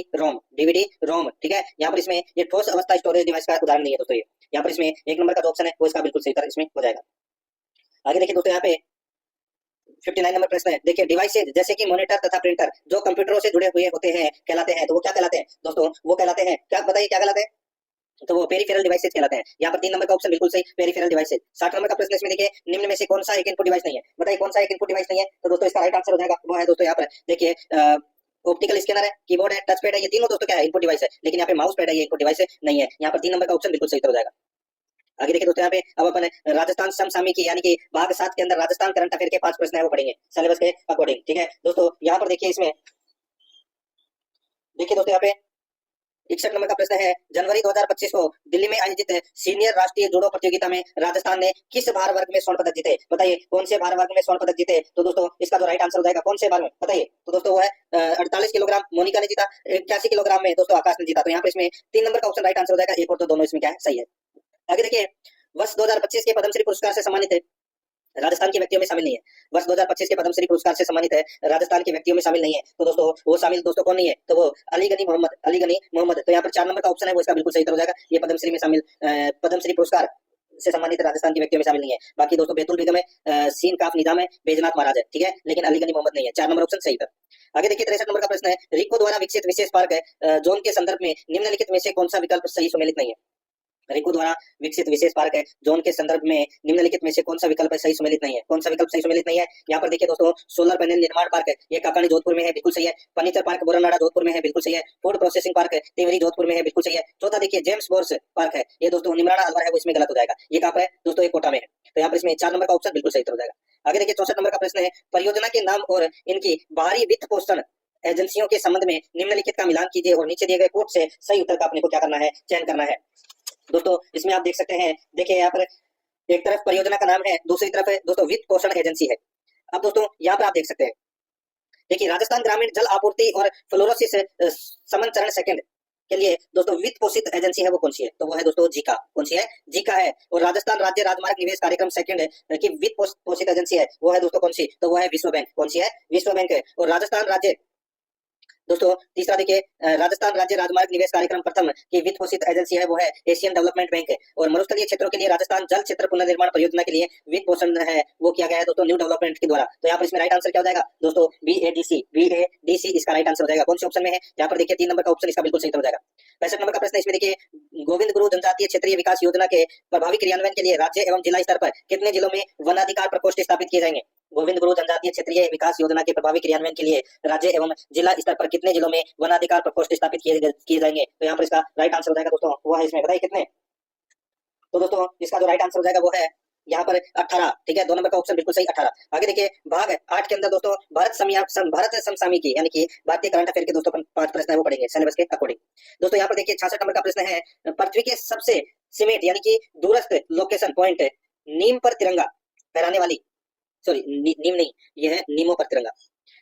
रोम। ठीक है, यहाँ पर इसमें ये ठोस अवस्था स्टोरेज डिवाइस का उदाहरण नहीं है दोस्तों। ये यहाँ पर इसमें 1 नंबर का जो ऑप्शन है वो इसका बिल्कुल सही उत्तर इसमें हो जाएगा। आगे देखिए दोस्तों यहाँ पे 59 नंबर प्रश्न है, देखिए डिवाइसेज जैसे कि मॉनिटर तथा प्रिंटर जो कंप्यूटरों से जुड़े हुए होते हैं कहलाते हैं। तो वो क्या कहलाते हैं दोस्तों? वो कहलाते हैं क्या? बताइए क्या कहलाते हैं? तो वो पेरिफेरल डिवाइसेज कहलाते हैं। यहाँ पर 3 नंबर का ऑप्शन बिल्कुल सही पेरिफेरल डिवाइसेज। 60 नंबर का प्रश्न इसमें देखिए, निम्न में से कौन सा एक इनपुट डिवाइस नहीं है? बताइए कौन सा एक इनपुट डिवाइस नहीं है? तो दोस्तों इसका राइट आंसर हो जाएगा वो है दोस्तों यहाँ पर देखिए ऑप्टिकल स्कैनर है, कीबोर्ड है, टच पैड है, ये तीनों दोस्तों क्या है? इनपुट डिवाइस है। लेकिन यहाँ पे माउस पैड है ये इनपुट डिवाइस नहीं है। यहाँ पर 3 नंबर का ऑप्शन बिल्कुल सही हो जाएगा। आगे देखिए दोस्तों, यहाँ पे अब अपन राजस्थान समसामयिकी यानी कि भाग 7 के अंदर राजस्थान करंट अफेयर के 5 प्रश्न है वो पढ़ेंगे सिलेबस के अकॉर्डिंग। ठीक है दोस्तों, यहाँ पर देखिए इसमें देखिए दोस्तों, यहाँ पे 61 नंबर का प्रश्न है, जनवरी 2025 को दिल्ली में आयोजित सीनियर राष्ट्रीय जूडो प्रतियोगिता में राजस्थान ने किस भार वर्ग में स्वर्ण पदक जीते? बताइए कौन से भार वर्ग में स्वर्ण पदक जीते? तो दोस्तों इसका जो राइट आंसर हो जाएगा कौन से भार में बताइए? तो दोस्तों वो है 48 किलोग्राम मोनिका ने जीता, 81 किलोग्राम में दोस्तों आकाश ने जीता। तो यहाँ पर इसमें 3 नंबर का ऑप्शन राइट आंसर हो जाएगा, एक और तो दोनों इसमें क्या है सही है। आगे देखिए, वर्ष 2025 के पद्मश्री पुरस्कार से सम्मानित है राजस्थान के व्यक्तियों में शामिल नहीं है। वर्ष 2025 के पद्मश्री पुरस्कार से सम्मानित है राजस्थान के व्यक्तियों में शामिल नहीं है। तो दोस्तों वो शामिल दोस्तों कौन नहीं है? तो वो अली गनी मोहम्मद। तो यहाँ पर 4 नंबर का ऑप्शन है वो इसका बिल्कुल सही उत्तर हो जाएगा। ये पद्मश्री में शामिल पद्मश्री पुरस्कार से सम्मानित राजस्थान के व्यक्तियों में शामिल नहीं है। बाकी दोस्तों बैतुल बेगम है, सीन काफ निजाम है, बैजनाथ महाराज है, ठीक है, लेकिन अली गनी मोहम्मद नहीं है। 4 नंबर ऑप्शन सही था। आगे देखिए 63 नंबर का प्रश्न है, रिको द्वारा विकसित विशेष पार्क है जोन के संदर्भ में निम्नलिखित में से कौन सा विकल्प सही सुमेलित नहीं है? रिको द्वारा विकसित विशेष पार्क है जोन के संदर्भ में निम्नलिखित में से कौन सा विकल्प सही सुमेलित नहीं है? कौन सा विकल्प सही सुमेलित नहीं है? यहाँ पर देखिए दोस्तों, सोलर पैनल निर्माण पार्क है, ये काकानी जोधपुर में है, बिल्कुल सही है। फर्नीचर पार्क बोरनाडा जोधपुर में है, बिल्कुल सही है। फूड प्रोसेसिंग पार्क है तिवरी जोधपुर में है, बिल्कुल सही है। चौथा देखिए जेम्स बोर्स पार्क है, ये दोस्तों निमराना अलवर है, वो इसमें गलत हो जाएगा। ये कहाँ पर है दोस्तों? ये कोटा में है। तो यहाँ पर इसमें 4 नंबर का ऑप्शन बिल्कुल सही हो जाएगा। आगे देखिए 64 नंबर का प्रश्न है, परियोजना के नाम और इनकी बाहरी वित्त पोषण एजेंसियों के संबंध में निम्नलिखित का मिलान कीजिए और नीचे दिए गए कोट से सही उत्तर का अपने को क्या करना है? चयन करना है। दोस्तों इसमें आप देख सकते हैं, देखिए यहाँ पर एक तरफ परियोजना का नाम है, दूसरी तरफ है दोस्तों वित्त पोषण एजेंसी है। अब दोस्तों यहाँ पर आप देख सकते हैं, देखिए राजस्थान ग्रामीण जल आपूर्ति और फ्लोरोसिस समन चरण सेकंड के लिए दोस्तों वित्त पोषित एजेंसी है वो कौन सी है? तो वो है दोस्तों जीका। कौन सी है? जीका है। और राजस्थान राज्य राजमार्ग निवेश कार्यक्रम सेकंड की वित्त पोषित एजेंसी है वो है दोस्तों कौन सी? तो वो है विश्व बैंक। कौन सी है? विश्व बैंक है। और राजस्थान राज्य दोस्तों तीसरा देखिए, राजस्थान राज्य राजमार्ग निवेश कार्यक्रम प्रथम की वित्त पोषित एजेंसी है वो है एशियन डेवलपमेंट बैंक है। और मरुस्थलीय क्षेत्रों के लिए राजस्थान जल क्षेत्र पुनर्निर्माण परियोजना के लिए वित्त पोषण है वो किया गया है दोस्तों न्यू डेवलपमेंट के द्वारा। तो यहाँ पर इसमें राइट आंसर क्या हो जाएगा दोस्तों? BADC इसका राइट आंसर हो जाएगा। कौन से ऑप्शन में है? यहाँ पर देखिए 3 नंबर का ऑप्शन इसका बिल्कुल सही हो जाएगा। 65 नंबर का प्रश्न इसमें देखिए, गोविंद गुरु जनजातीय क्षेत्रीय विकास योजना के प्रभावी क्रियान्वयन के लिए राज्य एवं जिला स्तर पर कितने जिलों में वनाधिकार प्रकोष्ठ स्थापित किए जाएंगे? गोविंद गुरु जनजातीय क्षेत्रीय विकास योजना के प्रभावी क्रियान्वयन के लिए राज्य एवं जिला स्तर पर कितने जिलों में वनाधिकार प्रकोष्ठ स्थापित किए जाएंगे? तो यहाँ पर इसका राइट आंसर हो जाएगा दोस्तों वो है इसमें, बताइए कितने? तो दोस्तों इसका जो राइट आंसर हो जाएगा वो है यहाँ पर 18। ठीक है, 2 नंबर का ऑप्शन बिल्कुल सही 18। आगे देखिए भाग 8 के अंदर दोस्तों भारत समसामयिकी यानी कि भारतीय करंट अफेयर के दोस्तों 5 प्रश्न है वो पढ़ेंगे सिलेबस के अकॉर्डिंग। दोस्तों यहाँ पर देखिए 66 नंबर का प्रश्न है, पृथ्वी के सबसे सीमेंट यानी कि दूरस्थ लोकेशन पॉइंट नीम पर तिरंगा फहराने वाली, सॉरी नीम नहीं, यह है नीमो पर तिरंगा।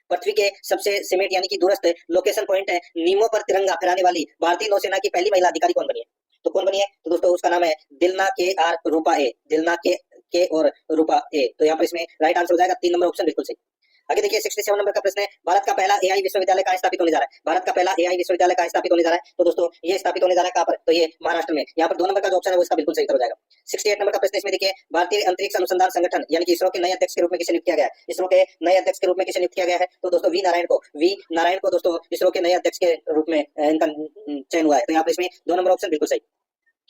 पृथ्वी के सबसे सीमेंट यानी कि दूरस्थ लोकेशन पॉइंट है नीमो पर तिरंगा फहराने वाली भारतीय नौसेना की पहली महिला अधिकारी कौन बनी है? तो कौन बनी है? तो दोस्तों उसका नाम है दिलना KR रूपा ए। दिलना के और रूपा ए। तो यहाँ पर इसमें राइट आंसर हो जाएगा 3 नंबर ऑप्शन बिल्कुल सही। आगे देखिए 67 नंबर का प्रश्न है, भारत का पहला AI विश्वविद्यालय कहाँ स्थापित होने जा रहा है? भारत का पहला AI विश्वविद्यालय कहाँ स्थापित होने जा रहा है? तो दोस्तों ये स्थापित होने जा रहा है कहाँ पर? तो ये महाराष्ट्र में। यहाँ पर 2 नंबर का जो ऑप्शन है वो इसका बिल्कुल सही हो जाएगा। 68 नंबर का प्रश्न इसमें देखिए, भारतीय अंतरिक्ष अनुसंधान संगठन यानी कि इसरो के नए अध्यक्ष के रूप में किसे नियुक्त किया गया है? इसरो के नए अध्यक्ष के रूप में किसे नियुक्त किया गया है? तो दोस्तों वी नारायण को दोस्तों इसरो के नए अध्यक्ष के रूप में इनका चयन हुआ है। तो यहाँ पर इसमें 2 नंबर ऑप्शन बिल्कुल सही,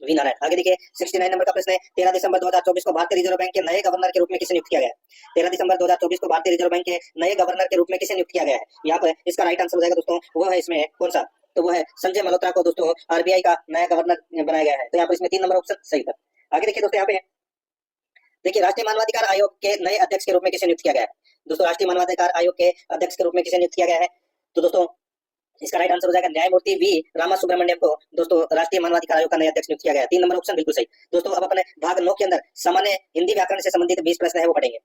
वी नारायण। आगे देखिए 69 नंबर का प्रश्न है, 13 दिसंबर 2024 को भारतीय रिजर्व बैंक के नए गवर्नर के रूप में किसे नियुक्त किया गया है? 13 दिसंबर 2024 को भारतीय रिजर्व बैंक के नए गवर्नर के रूप में किसे नियुक्त किया गया है? यहाँ पर इसका राइट आंसर हो जाएगा दोस्तों वो है इसमें कौन सा? तो वो है संजय मल्होत्रा को दोस्तों RBI का नया गवर्नर बनाया गया है। तो यहाँ पर इसमें 3 नंबर ऑप्शन सही था। आगे देखिए दोस्तों, यहाँ पे देखिए राष्ट्रीय मानवाधिकार आयोग के नए अध्यक्ष के रूप में किसे नियुक्त किया गया है? दोस्तों राष्ट्रीय मानवाधिकार आयोग के अध्यक्ष के रूप में किसे नियुक्त किया गया है? तो दोस्तों इसका राइट आंसर हो जाएगा न्यायमूर्ति वी रामा सुब्रमण्यम को दोस्तों राष्ट्रीय मानवाधिकार आयोग का नया अध्यक्ष नियुक्त किया गया है। 3 नंबर ऑप्शन बिल्कुल सही। दोस्तों अब अपने भाग 9 के अंदर सामान्य हिंदी व्याकरण से संबंधित 20 प्रश्न है वो पढ़ेंगे।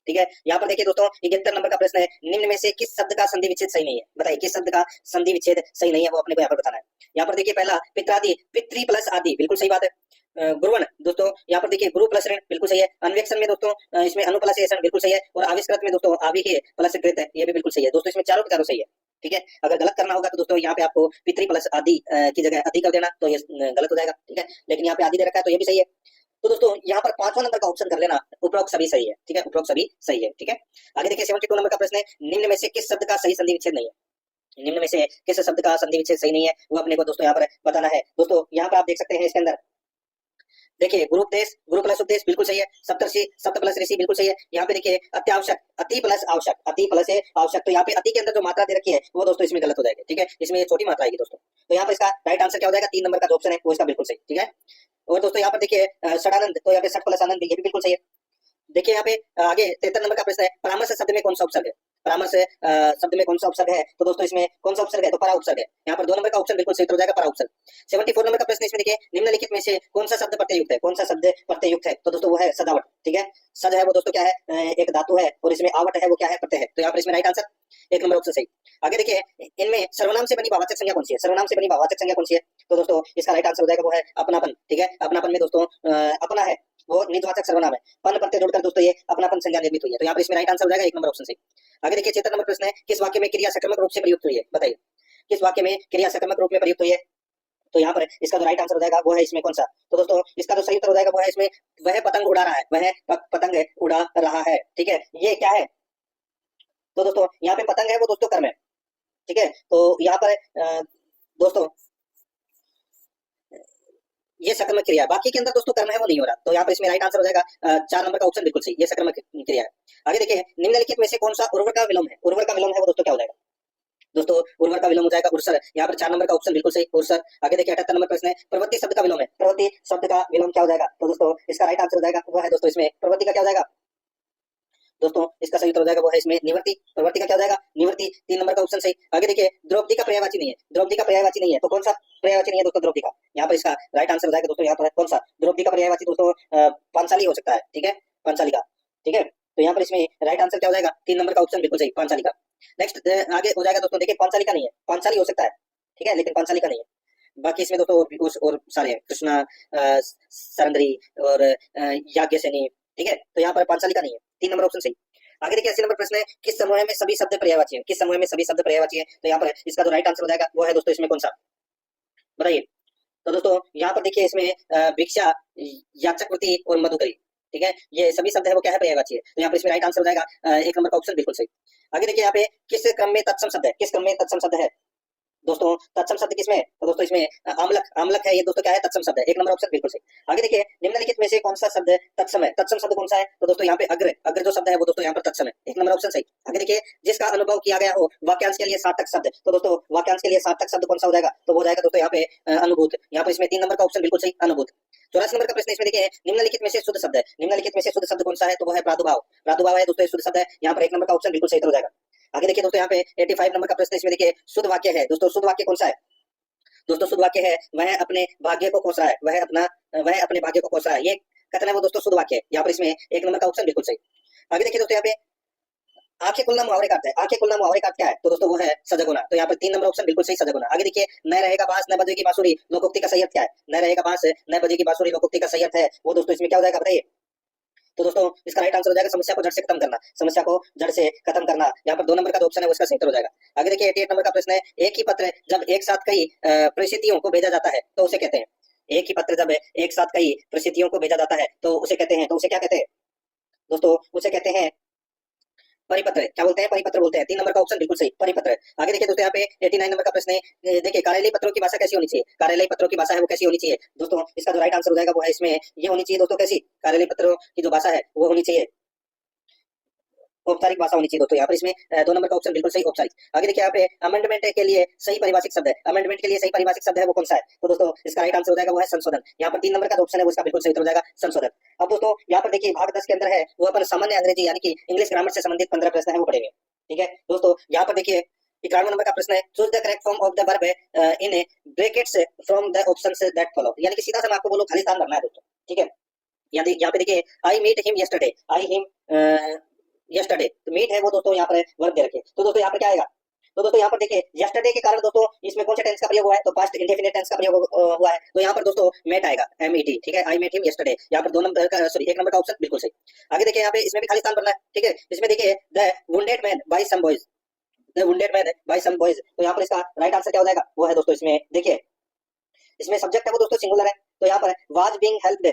ठीक है, यहाँ पर देखिए दोस्तों 71 नंबर का प्रश्न है, निम्न में से किस शब्द का संधि विच्छेद सही नहीं है? बताइए किस शब्द का संधि विच्छेद सही नहीं है वो अपने को यहाँ पर बताना है। यहाँ पर देखिए पहला पित्रादि, पितृ प्लस आदि, बिल्कुल सही बात है। गुरुवन दोस्तों यहाँ पर देखिए गुरु प्लस ऋण, बिल्कुल सही है। अन्वेक्षण में दोस्तों इसमें अनु प्लस ऐसा, बिल्कुल सही है। और आविष्कृत में दोस्तों आविहीय प्लस कृत है, ये भी बिल्कुल सही है। दोस्तों इसमें चारों के चारों सही है। ठीक है, अगर गलत करना होगा तो दोस्तों यहाँ पे आपको पितृ प्लस आदि की जगह अधि कर देना, तो ये गलत हो जाएगा। ठीक है, लेकिन यहाँ पे आदि दे रखा है तो ये भी सही है। तो दोस्तों यहाँ पर 5वां नंबर का ऑप्शन कर लेना, उपरोक्त सभी सही है। ठीक है, उपरोक्त सभी सही है। ठीक है, आगे देखिए 72 नंबर का प्रश्न है, निम्न में से किस शब्द का सही संधि विच्छेद नहीं है? निम्न में से किस शब्द का संधि विच्छेद सही नहीं है वो अपने को दोस्तों यहाँ पर बताना है। दोस्तों यहाँ पर आप देख सकते हैं इसके अंदर देखिए गुरुपदेश, गुरु प्लस उपदेश बिल्कुल सही है। सप्तर्षि, सप्त प्लस ऋषि बिल्कुल सही है। यहाँ पे देखिए अत्यावश्यक, अति प्लस आवश्यक, अति प्लस आवश्यक, तो यहाँ पे अति के अंदर जो मात्रा दे रखी है वो दोस्तों इसमें गलत हो जाएगी। ठीक है, इसमें ये छोटी मात्रा आएगी दोस्तों। तो यहाँ पे इसका राइट आंसर क्या हो जाएगा? 3 नंबर का जो ऑप्शन है वो इसका बिल्कुल सही। ठीक है, और दोस्तों यहाँ पर देखिए षडानंद, तो यहाँ पे षट प्लस आनंद ये भी बिल्कुल सही है। देखिए यहाँ पे आगे 73 नंबर का प्रश्न है, परामर्श शब्द में कौन सा उपसर्ग है? परामर्श शब्द में कौन सा उपसर्ग है? तो दोस्तों इसमें कौन सा उपसर्ग है? तो परा उपसर्ग है। यहाँ पर 2 नंबर का ऑप्शन बिल्कुल सही हो जाएगा, परा उपसर्ग। 74 नंबर का प्रश्न इसमें देखिए, निम्नलिखित में से कौन सा शब्द प्रत्ययुक्त है? कौन सा शब्द प्रत्ययुक्त है? तो दोस्तों वो है सजावट। ठीक है, सज है वो दोस्तों क्या है? एक धातु है, और इसमें आवट है वो क्या है? प्रत्यय है। तो यहाँ पर इसमें राइट आंसर 1 नंबर ऑप्शन सही। आगे देखिए, इनमें सर्वनाम से बनी भाववाचक संज्ञा कौन सी है? सर्वनाम से बनी भाववाचक संज्ञा कौन सी है? तो दोस्तों इसका राइट आंसर हो जाएगा वो है अपनापन। ठीक है, अपनापन में दोस्तों अपना है वो निजवाचक सर्वनाम है, पन प्रत्यय जोड़कर दोस्तों ये अपनापन संज्ञा निर्मित हुई है। तो यहाँ पर इसमें राइट आंसर हो जाएगा 1 नंबर ऑप्शन सही। आगे देखिए 76 नंबर प्रश्न है, किस वाक्य में क्रिया सकर्मक रूप से प्रयुक्त हुई है? बताइए, किस वाक्य में क्रिया सकर्मक रूप में प्रयुक्त हुई है? तो यहाँ पर इसका जो राइट आंसर हो जाएगा वो है इसमें कौन सा? तो दोस्तों इसका जो सही उत्तर हो जाएगा वो है इसमें वह पतंग उड़ा रहा है, वह पतंग उड़ा रहा है। ठीक है, ये क्या है? तो दोस्तों यहाँ पे पतंग है वो दोस्तों कर्म है। ठीक है, तो यहाँ पर दोस्तों ये सकर्मक क्रिया, बाकी के अंदर दोस्तों कर्म है वो नहीं हो रहा। तो यहाँ पर इसमें राइट आंसर हो जाएगा 4 नंबर का ऑप्शन बिल्कुल सही, ये सकर्मक क्रिया है। आगे देखिए, निम्नलिखित में से कौन सा उर्वर का विलोम है? उर्वर का विलोम है वो दोस्तों क्या हो जाएगा? दोस्तों उर्वर का विलोम हो जाएगा उर्सर। यहाँ पर 4 नंबर का ऑप्शन बिल्कुल सही, उर्सर। आगे देखिए 78 नंबर प्रश्न है, प्रवृत्ति शब्द का विलोम है। प्रवृत्ति शब्द का विलोम क्या हो जाएगा? तो दोस्तों इसका राइट आंसर हो जाएगा वो है दोस्तों इसमें प्रवृत्ति का क्या हो जाएगा? दोस्तों इसका सही उत्तर हो जाएगा वो है इसमें निवृत्ति। प्रवृत्ति का क्या हो जाएगा? निवृत्ति। 3 नंबर का ऑप्शन सही। आगे देखिए, द्रौपदी का पर्यायवाची नहीं है। द्रौपदी का पर्यायवाची नहीं है, तो कौन सा पर्यायवाची नहीं है दोस्तों? द्रौपदी का। यहाँ पर इसका राइट आंसर हो जाएगा दोस्तों यहाँ पर कौन सा? द्रौपदी का पर्यायवाची दोस्तों पांचाली हो सकता है। ठीक है, पांचाली का। ठीक है, तो यहाँ पर इसमें राइट आंसर क्या हो जाएगा? 3 नंबर का ऑप्शन बिल्कुल सही, पांचाली का। नेक्स्ट आगे हो जाएगा दोस्तों, देखिए पांचाली का नहीं है, पांचाली हो सकता है। ठीक है, लेकिन पांचाली का नहीं है। बाकी इसमें दोस्तों और सारे हैं, कृष्णा, सरंद्री और याज्ञसेनी। ठीक है, तो यहाँ पर पांचाली का नहीं है। 3 नंबर ऑप्शन सही। आगे देखिए 80 नंबर प्रश्न है, किस समूह में सभी शब्द पर्यायवाची हैं? किस समूह में सभी शब्द पर्यायवाची हैं? तो यहाँ पर इसका जो राइट आंसर हो जाएगा वो है दोस्तों इसमें कौन सा? बताइए। तो दोस्तों यहाँ पर देखिए इसमें भिक्षा, याचकवृत्ति और मधुकरी। ठीक है, ये सभी शब्द है वो क्या है? पर्यायवाची है। तो यहाँ पर इसमें राइट आंसर हो जाएगा 1 नंबर का ऑप्शन बिल्कुल सही। आगे देखिए यहाँ पे किस क्रम में तत्सम शब्द है? किस क्रम में तत्सम शब्द है? दोस्तों तत्सम शब्द किसमें? तो दोस्तों इसमें आमलक, आमलक है ये दोस्तों क्या है? तत्सम शब्द है। 1 नंबर ऑप्शन बिल्कुल सही। आगे देखिए, निम्नलिखित में से कौन सा शब्द तत्सम है? तत्सम शब्द कौन सा है? तो दोस्तों यहाँ पे अग्र, अग्र जो शब्द है वो दोस्तों यहाँ पर तत्सम है। 1 नंबर ऑप्शन सही। आगे देखिए, जिसका अनुभव किया गया हो वाक्यांश के लिए सार्थक शब्द। तो दोस्तों वाक्यांश के लिए सार्थक शब्द कौन सा हो जाएगा? तो वो हो जाएगा दोस्तों यहाँ पे अनुभूत। यहाँ पर इसमें 3 नंबर का ऑप्शन बिल्कुल सही, अनुभूत। 84 नंबर का प्रश्न इसमें देखिए, निम्नलिखित में से शुद्ध शब्द है। निम्नलिखित में से शुद्ध शब्द कौन सा है? तो वो है प्रादुर्भाव। प्रादुर्भाव है दोस्तों शुद्ध शब्द है। यहाँ पर 1 नंबर का ऑप्शन बिल्कुल सही हो जाएगा। आगे देखिए दोस्तों यहाँ पे 85 नंबर का प्रश्न इसमें देखिए, शुद्ध वाक्य है। दोस्तों शुद्ध वाक्य कौन सा है? दोस्तों शुद्ध वाक्य है वह अपने भाग्य को कोस रहा है, वह अपने भाग्य को कोस रहा है, ये कथन है वो दोस्तों शुद्ध वाक्य है। यहाँ पर इसमें 1 नंबर का ऑप्शन बिल्कुल सही। आगे देखिए दोस्तों यहाँ पे आंखें खुलना मुहावरे का अर्थ है। आंखें खुलना मुहावरे का अर्थ क्या है? तो दोस्तों वो है सजगुना। तो यहाँ पर 3 नंबर ऑप्शन बिल्कुल सही, सजगुना। आगे देखिए, न रहेगा बांस न बजेगी बांसुरी, लोकोक्ति का सही अर्थ क्या है? न रहेगा बांस न बजेगी बांसुरी, लोकोक्ति का सही अर्थ है वो दोस्तों इसमें क्या हो जाएगा? बताइए। तो दोस्तों इसका राइट आंसर हो जाएगा समस्या को जड़ से खत्म करना, समस्या को जड़ से खत्म करना। यहाँ पर 2 नंबर का जो ऑप्शन है वो इसका सही उत्तर हो जाएगा। आगे देखिए 88 नंबर का प्रश्न है, एक ही पत्र जब एक साथ कई परिस्थितियों को भेजा जाता है तो उसे कहते हैं? एक ही पत्र जब एक साथ कई परिस्थितियों को भेजा जाता है तो उसे कहते हैं, तो उसे क्या कहते हैं? दोस्तों उसे कहते हैं परिपत्र। क्या बोलते हैं? परिपत्र बोलते हैं। 3 नंबर का ऑप्शन बिल्कुल सही, परिपत्र। आगे देखिए दोस्तों यहाँ पे 89 नंबर का प्रश्न है, देखिए कार्यालय पत्रों की भाषा कैसी होनी चाहिए? कार्यालय पत्रों की भाषा है वो कैसी होनी चाहिए? दोस्तों इसका जो राइट आंसर हो जाएगा वो है इसमें ये होनी चाहिए दोस्तों, कैसी? कार्यालय पत्रों की जो भाषा है वो होनी चाहिए औपचारिक भाषा होनी चाहिए दोस्तों। यहाँ पर इसमें 2 नंबर का ऑप्शन बिल्कुल सही, औपचारिक। आगे देखिए यहाँ पे अमेंडमेंट के लिए सही परिभाषिक शब्द है। अमेंडमेंट के लिए सही परिभाषिक शब्द है वो कौन सा है? तो दोस्तों इसका राइट आंसर हो जाएगा वो है संशोधन। यहाँ पर 3 नंबर का ऑप्शन है वो इसका बिल्कुल सही उत्तर हो जाएगा, संशोधन। अब दोस्तों यहाँ पर देखिए भाग 10 के अंदर है वो अपन सामान्य अंग्रेजी यानी कि इंग्लिश ग्रामर से संबंधित 15 प्रश्न है वो पढ़ेंगे। ठीक है दोस्तों, यहाँ पर देखिए 91 नंबर का प्रश्न है, choose the correct form of the verb in brackets from the options that follow. यानी कि सीधा सा मैं आपको बोलूं, खाली स्थान भरना है दोस्तों। ठीक है, यहाँ पे देखिए I meet him yesterday, I him yesterday, तो मीट है वो दोस्तों यहाँ पर वर्ब दे रखे। तो दोस्तों यहाँ पर क्या आएगा? तो दोस्तों यहाँ पर देखिए यस्टरडे के कारण दोस्तों इसमें कौन सा टेंस का प्रयोग हुआ है? तो पास्ट इंडेफिनिट टेंस का प्रयोग हुआ है। तो यहाँ पर दोस्तों मेट आएगा, MET। ठीक है, आई मेट हिम यस्टरडे। यहाँ पर 2 नंबर का सॉरी 1 नंबर का ऑप्शन बिल्कुल सही। आगे देखिए यहाँ पे इसमें भी खाली स्थान भरना है। ठीक है, इसमें देखिए the wounded man by some boys, the wounded man by some boys. तो यहाँ पर इसका राइट आंसर क्या हो जाएगा? वो है दोस्तों इसमें देखिए, इसमें सब्जेक्ट है वो दोस्तों सिंगुलर है। तो यहाँ पर वाज बीइंग हेल्प्ड,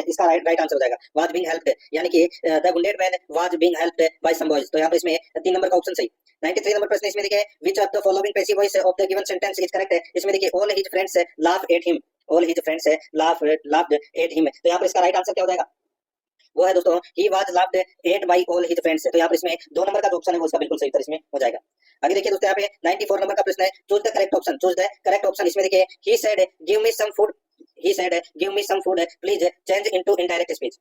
इसका राइट आंसर हो जाएगा वाज बीइंग हेल्प्ड, यानी कि the wounded man was being helped by some boys. तो यहाँ पर इसमें 3 नंबर का ऑप्शन सही। 93 नंबर प्रश्न इसमें देखिए, which of the following passive voice of the given sentence is correct है? इसमें देखिए all his friends laugh at him, all his friends laughed at him. तो यहाँ पर इसका राइट आंसर क्या हो जाएगा? वो है दोस्तों he was laughed at by all his friends. तो यहाँ पर इसमें 2 नंबर का जो ऑप्शन है वो इसका बिल्कुल सही उत्तर इसमें हो जाएगा। आगे देखिए दोस्तों यहाँ पे 94 नंबर का प्रश्न है, choose the correct option, choose the correct option. इसमें देखिए he said give me some food he said give me some food please change into indirect speech.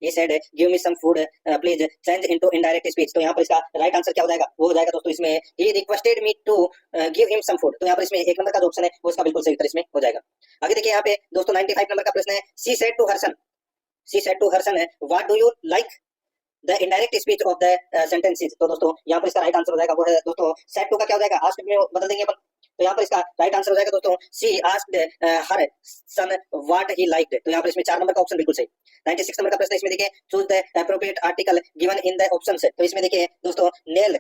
he said give me some food please change into indirect speech. तो यहाँ पर इसका राइट आंसर क्या हो जाएगा, वो हो जाएगा दोस्तों इसमें he requested me to give him some food. तो यहाँ पर इसमें एक नंबर का जो ऑप्शन है वो इसका बिल्कुल सही उत्तर इसमें हो जाएगा। आगे देखिए यहाँ पे दोस्तों 95 नंबर का प्रश्न है she said to her son, she said to her son what do you like the indirect speech of the sentences. तो दोस्तों यहाँ पर इसका राइट आंसर हो जाएगा वो है दोस्तों सेट टू का क्या हो जाएगा, आस्क्ड में बदल देंगे अपन। तो यहाँ पर इसका राइट आंसर हो जाएगा दोस्तों she asked her son what he liked. तो यहाँ पर इसमें 4 नंबर का ऑप्शन बिल्कुल सही। 96 नंबर का प्रश्न इसमें देखिए choose the appropriate article given in the options. तो इसमें देखिए दोस्तों Neil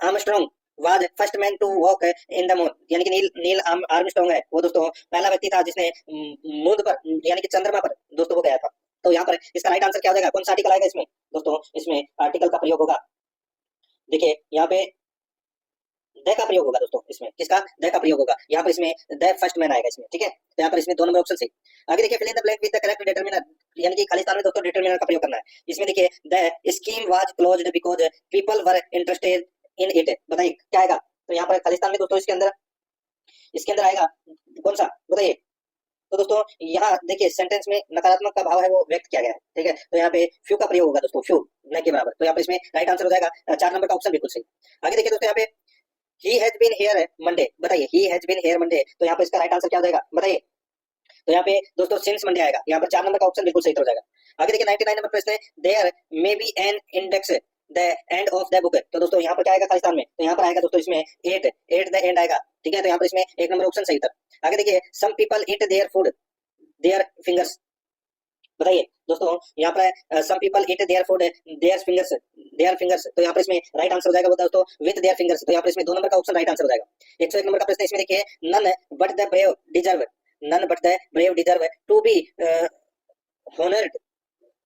Armstrong was first man to walk in the moon, यानी कि नील आर्मस्ट्रांग है वो दोस्तों पहला व्यक्ति था जिसने मून पर यानी कि चंद्रमा पर दोस्तों वो गया था। तो यहाँ पर इसका राइट आंसर क्या हो जाएगा, कौन सा आर्टिकल आएगा इसमें दोस्तों, इसमें आर्टिकल का प्रयोग होगा। देखिए यहाँ पे द का प्रयोग होगा दोस्तों, इसमें किसका, द का प्रयोग होगा। यहाँ पर इसमें द फर्स्ट मैन आएगा इसमें, ठीक है। तो यहाँ पर इसमें 2 नंबर ऑप्शन सही। आगे देखिए fill in the blank with the correct determiner, यानी कि खाली स्थान में दोस्तों डिटरमिनर का प्रयोग करना है। इसमें देखिए the scheme was closed because people were interested in it. बताइए क्या आएगा। तो यहाँ पर खाली स्थान में दोस्तों इसके अंदर आएगा कौन सा, बताइए। तो दोस्तों यहाँ देखिए सेंटेंस में नकारात्मक का भाव है वो व्यक्त किया गया है, ठीक है। तो यहाँ पे फ्यू का प्रयोग होगा दोस्तों, फ्यू न के बराबर। तो यहाँ पे इसमें राइट आंसर हो जाएगा 4 नंबर का ऑप्शन बिल्कुल सही। आगे देखिए दोस्तों यहाँ पे he has been here Monday, बताइए he has been here Monday. तो यहाँ पे इसका राइट आंसर क्या हो जाएगा, बताइए। तो यहाँ पे दोस्तों सिंस मंडे आएगा, यहाँ पर 4 नंबर का ऑप्शन बिल्कुल सही हो जाएगा। आगे देखिए 99 नंबर प्रश्न है there may be an index the end of the book. तो दोस्तों यहाँ पर क्या आएगा खाली स्थान में, तो यहाँ पर आएगा दोस्तों इसमें एट द एंड आएगा, ठीक है। तो यहाँ पर इसमें 1 नंबर ऑप्शन सही था। आगे देखिए some people eat their food their fingers, बताइए दोस्तों यहाँ पर some people eat their food their fingers. तो यहाँ पर इसमें राइट आंसर हो जाएगा वो दोस्तों विद देयर फिंगर्स। तो यहाँ पर इसमें 2 नंबर का ऑप्शन राइट आंसर हो जाएगा। 101 नंबर का प्रश्न इसमें देखिए none but the brave deserve to be honoured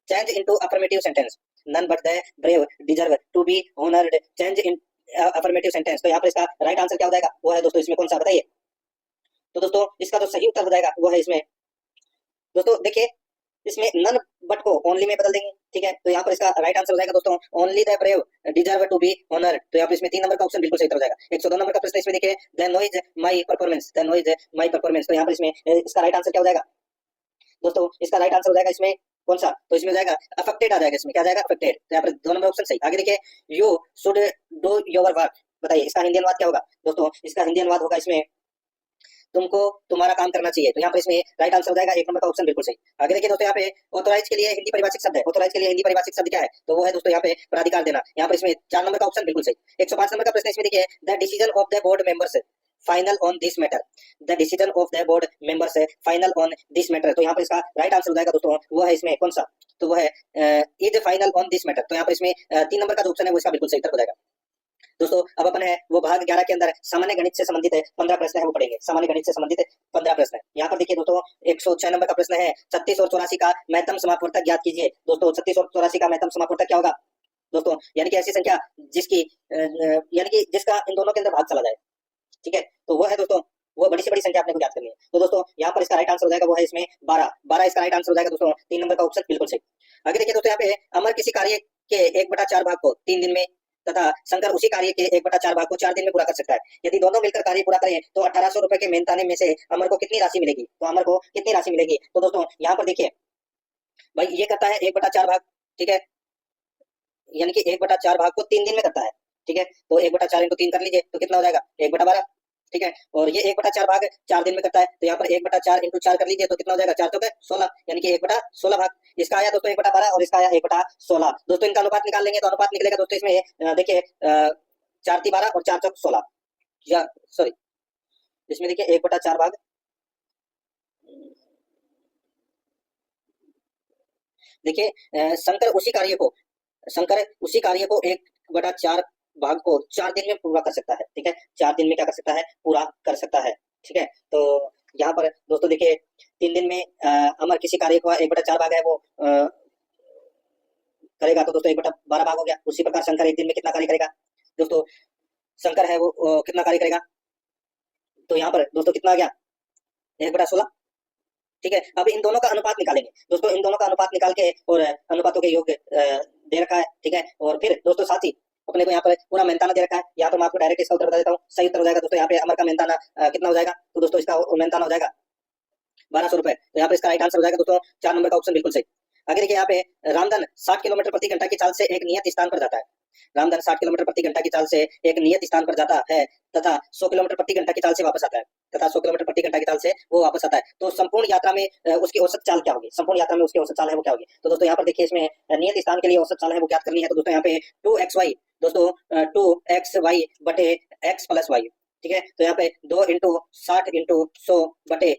change into affirmative sentence. None but the brave deserve to be honoured change in affirmative sentence. तो यहाँ पर इसका राइट आंसर क्या हो जाएगा, वो है दोस्तों इसमें कौन सा, बताइए। तो दोस्तों इसका जो सही उत्तर हो जाएगा वो है इसमें दोस्तों देखिए इसमें नन बट को ओनली में बदल देंगे, ठीक है। तो यहाँ पर इसका राइट आंसर हो जाएगा दोस्तों only the brave deserve to be honoured. तो यहाँ पर इसमें 3 नंबर का ऑप्शन बिल्कुल सही हो जाएगा। 102 नंबर का प्रश्न इसमें देखिए द नॉइज माय परफॉर्मेंस तो यहाँ पर इसमें इसका राइट आंसर क्या हो जाएगा दोस्तों, इसका राइट आंसर हो जाएगा इसमें कौन सा, तो इसमें हो जाएगा अफेक्टेड आ जाएगा, इसमें क्या जाएगा अफेक्टेड। तो यहाँ पर 2 नंबर ऑप्शन सही। आगे देखिए you should do your work, बताइए इसका हिंदी अनुवाद क्या होगा दोस्तों, इसका हिंदी अनुवाद होगा इसमें तुमको तुम्हारा काम करना चाहिए। तो यहाँ पर इसमें राइट आंसर हो जाएगा 1 नंबर का ऑप्शन बिल्कुल सही। आगे देखिए दोस्तों यहाँ पे ऑथोराइज के लिए हिंदी परिभाषिक शब्द है, ऑथोराइज के लिए हिंदी परिभाषिक शब्द क्या है, तो वो है दोस्तों यहाँ पे प्राधिकार देना। यहाँ पर इसमें 4 नंबर का ऑप्शन बिल्कुल सही। 105 नंबर का प्रश्न इसमें देखिए the decision of the board members final on this matter, the decision of the board members final on this matter. तो यहाँ पर इसका राइट आंसर हो जाएगा दोस्तों वो है इसमें कौन सा, तो वो है is final on this matter. तो यहाँ पर इसमें 3 नंबर का जो ऑप्शन है वो इसका बिल्कुल सही उत्तर हो जाएगा। दोस्तों अब अपन है वो भाग 11 के अंदर सामान्य गणित से संबंधित 15 प्रश्न है वो पढ़ेंगे। सामान्य गणित से संबंधित 15 प्रश्न है। यहाँ पर देखिए दोस्तों 106 नंबर का प्रश्न है 36 और 84 का महत्तम समापवर्तक ज्ञात कीजिए। दोस्तों 36 और 84 का महत्तम समापवर्तक क्या होगा दोस्तों, यानी कि ऐसी संख्या जिसकी यानी कि जिसका इन दोनों के अंदर भाग चला जाए, ठीक है। तो वो है दोस्तों वो बड़ी से बड़ी संख्या आपने को ज्ञात करनी है। तो दोस्तों यहाँ पर इसका राइट आंसर हो जाएगा वो है इसमें 12 इसका राइट आंसर हो जाएगा दोस्तों 3 नंबर का ऑप्शन बिल्कुल सही। आगे देखिए दोस्तों यहाँ पे अमर किसी कार्य के 1/4 भाग को 3 दिन में तथा शंकर उसी कार्य के 1/4 भाग को 4 दिन में पूरा कर सकता है। यदि दोनों मिलकर कार्य पूरा करें तो 1800 रुपए के मेहनताने में से अमर को कितनी राशि मिलेगी, तो अमर को कितनी राशि मिलेगी। तो दोस्तों यहाँ पर देखिए भाई ये करता है 1/4 भाग, ठीक है, यानी कि 1/4 भाग को 3 दिन में करता है, ठीक है। तो 1/4 इंटू 3 कर लीजिए तो कितना हो जाएगा 1/12, ठीक है। और ये 1/4 भाग 4 दिन में करता है, तो यहाँ पर 1/4 इंटू 4 कर लीजिए तो कितना हो जाएगा 4 चौके 16, यानी कि 1/16 भाग। इसका आया दोस्तों 1/12 और इसका आया 1/16। दोस्तों इनका अनुपात निकाल लेंगे तो अनुपात निकलेगा दोस्तों इसमें देखिए 4 × 12 और 4 चौक 16, या सॉरी इसमें देखिए 1/4 भाग देखिए शंकर उसी कार्य को 1/4 भाग को 4 दिन में पूरा कर सकता है, ठीक है। 4 दिन में क्या कर सकता है, पूरा कर सकता है, ठीक है। तो यहाँ पर दोस्तों देखिए 3 दिन में अमर किसी कार्य को 1/4 भाग है वो करेगा तो दोस्तों 1/12 भाग हो गया। उसी प्रकार शंकर 1 दिन में कितना कार्य करेगा दोस्तों, शंकर है वो कितना कार्य करेगा, तो यहाँ पर दोस्तों कितना आ गया 1/16, ठीक है। अब इन दोनों का अनुपात निकालेंगे दोस्तों, इन दोनों का अनुपात निकाल के और अनुपातों के योग दे रखा है, ठीक है। और फिर दोस्तों साथ ही अपने को यहाँ पर पूरा मेहनताना दे रखा है। यहाँ पर मैं आपको डायरेक्ट इसका उत्तर बता देता हूँ। सही उत्तर हो जाएगा दोस्तों यहाँ पे अमर का मेहनताना कितना हो जाएगा, तो दोस्तों इसका मेहनताना हो जाएगा ₹1200। तो यहाँ पर इसका राइट आंसर हो जाएगा दोस्तों 4 नंबर का ऑप्शन बिल्कुल सही। आगे देखिए यहाँ पे रामधन 60 किलोमीटर प्रति घंटा की चाल से एक नियत स्थान पर जाता है। रामधन 60 किलोमीटर प्रति घंटा की चाल से एक नियत स्थान पर जाता है तथा 100 किलोमीटर प्रति घंटा की चाल से वापस आता है। तथा 100 किलोमीटर प्रति घंटा की चाल से वो वापस आता है। तो संपूर्ण यात्रा में उसकी औसत चाल क्या होगी? संपूर्ण यात्रा में उसकी औसत चाल है वो क्या होगी? तो दोस्तों यहाँ पर देखिए इसमें नियत स्थान के लिए औसत चाल है वो ज्ञात करनी है। तो दोस्तों यहाँ पे 2xy दोस्तों 2xy बटे x प्लस y, ठीक है। तो यहाँ पे 2 इंटू 60 इंटू 100 बटे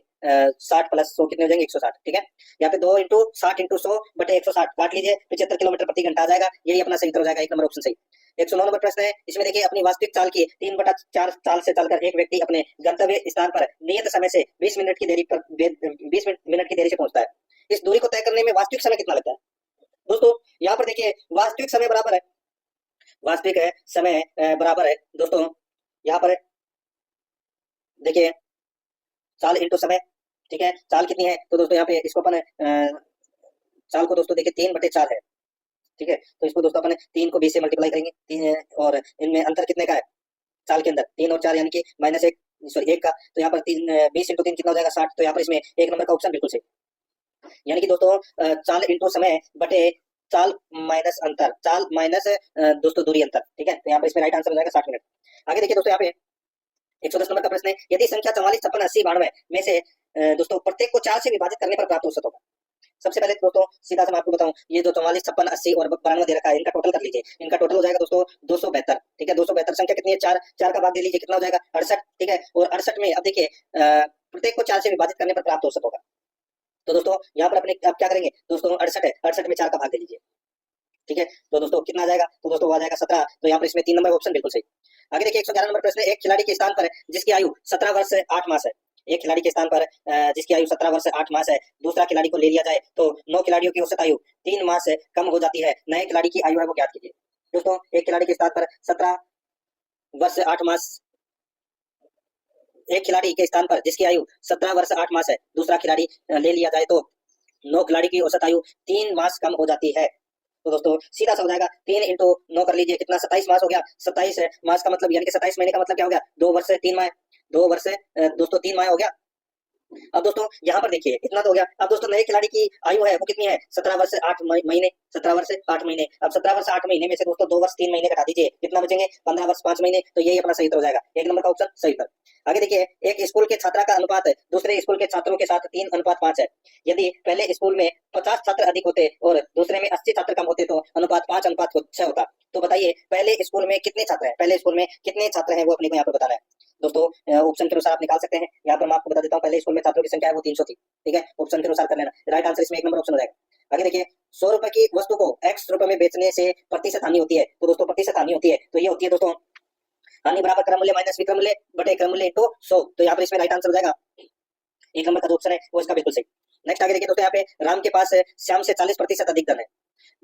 60 प्लस 100 कितने हो जाएंगे? 160, ठीक है। यहाँ पे 2 इंटू 60 इंटू 100 बटे 160 काट लीजिए, 75 किलोमीटर प्रति घंटा आ जाएगा। यही अपना सही उत्तर हो जाएगा, एक नंबर ऑप्शन सही। 109 नंबर प्रश्न है, इसमें देखिए अपनी वास्तविक चाल की 3/4 चाल से चलकर एक व्यक्ति अपने गंतव्य स्थान पर नियत समय से 20 मिनट की देरी पर 20 मिनट की देरी से पहुंचता है। इस दूरी को तय करने में वास्तविक समय कितना लगता है? दोस्तों यहाँ पर देखिए वास्तविक समय बराबर है, वास्तविक है समय बराबर है दोस्तों यहाँ पर देखिए चाल इंटू समय, ठीक है। चाल कितनी है? तो दोस्तों यहाँ पे इसको अपन चाल को दोस्तों देखिए 3/4 है, ठीक है। तो इसको दोस्तों अपन 3 को 20 से मल्टीप्लाई करेंगे, 3 और इनमें अंतर कितने का है चाल के अंदर? 3 और 4 यानी कि -1 सॉरी 1 का। तो यहाँ पर 20 इंटू 3 कितना हो जाएगा? 60। तो यहाँ पर इसमें एक नंबर का ऑप्शन बिल्कुल सही। यानी कि दोस्तों चाल इंटू समय बटे चाल माइनस अंतर, चाल माइनस दोस्तों दूरी अंतर, ठीक है। तो यहाँ पर इसमें राइट आंसर हो जाएगा 60 मिनट। आगे देखिए दोस्तों यहाँ पे 110 नंबर का प्रश्न है, यदि संख्या 44, 56, 80, 92 में से दोस्तों प्रत्येक को 4 से विभाजित करने पर प्राप्त औसत होगा। सबसे पहले दोस्तों सीधा सा मैं आपको बताऊं, ये जो 44, 56, 80 और 92 दे रखा है, इनका टोटल कर लीजिए। इनका टोटल हो जाएगा दोस्तों 272, ठीक है। 272 संख्या कितनी है? 4, 4 का भाग दे लीजिए, कितना हो जाएगा? 68, ठीक है। और 68 में अब देखिए प्रत्येक को 4 से विभाजित करने पर प्राप्त औसत होगा। तो दोस्तों यहाँ पर अपने आप क्या करेंगे दोस्तों? 68 है, 68 में 4 का भाग दे लीजिए, ठीक है। तो दोस्तों कितना आ जाएगा? तो दोस्तों आ जाएगा 17। तो यहाँ पर इसमें 3 नंबर ऑप्शन बिल्कुल सही। आगे देखिए 111 नंबर प्रश्न है, एक खिलाड़ी के स्थान पर जिसकी आयु 17 वर्ष 8 मास है, एक खिलाड़ी के स्थान पर जिसकी आयु 17 वर्ष 8 मास है, दूसरा खिलाड़ी को ले लिया जाए तो 9 खिलाड़ियों की औसत आयु 3 मास कम हो जाती है। नए खिलाड़ी की आयु है वो ज्ञात कीजिए। दोस्तों एक खिलाड़ी के स्थान पर 17 वर्ष 8 मास, एक खिलाड़ी के स्थान पर जिसकी आयु 17 वर्ष 8 मास है, दूसरा खिलाड़ी ले लिया जाए तो 9 खिलाड़ी की औसत आयु 3 मास कम हो जाती है। तो दोस्तों सीधा सा हो जाएगा 3 इंटू 9 कर लीजिए, कितना? 27 मास हो गया। 27 मास का मतलब यानी कि 27 महीने का मतलब क्या हो गया? 2 वर्ष 3 माह, 2 वर्ष दोस्तों 3 माह हो गया। अब दोस्तों यहाँ पर देखिए इतना तो हो गया। अब दोस्तों नए खिलाड़ी की आयु है वो कितनी है? 17 वर्ष 8 महीने, 17 वर्ष 8 महीने। अब 17 वर्ष 8 महीने में से दोस्तों 2 वर्ष 3 महीने घटा दीजिए, कितना बचेंगे? 15 वर्ष 5 महीने। तो यही अपना सही उत्तर हो जाएगा, एक नंबर का ऑप्शन सही उत्तर। आगे देखिए एक स्कूल के छात्रा का अनुपात दूसरे स्कूल के छात्रों के साथ 3:5 है। यदि पहले स्कूल में 50 छात्र अधिक होते और दूसरे में 80 छात्र कम होते तो अनुपात 5:6 होता। तो बताइए पहले स्कूल में कितने छात्र हैं? पहले स्कूल में कितने छात्र हैं वो अपने को यहाँ पर बताना है। दोस्तों ऑप्शन के अनुसार आप निकाल सकते हैं। यहाँ पर मैं आपको बता देता हूँ, पहले स्कूल में छात्रों की संख्या है वो 300 थी, ठीक है। ऑप्शन के अनुसार कर लेना, राइट आंसर इसमें एक नंबर ऑप्शन हो जाएगा। आगे देखिए 100 रुपए की वस्तु को x रुपए में बेचने से प्रतिशत हानि होती है। तो दोस्तों प्रतिशत हानि होती है तो ये होती है दोस्तों हानि बराबर क्रम मूल्य माइनस विक्रम मूल्य बटे क्रम मूल्य इंटू 100। तो यहाँ पर इसमें राइट आंसर हो जाएगा एक नंबर का जो ऑप्शन है वो इसका बिल्कुल सही। नेक्स्ट आगे देखिए दोस्तों यहाँ पे राम के पास श्याम से 40% अधिक धन है।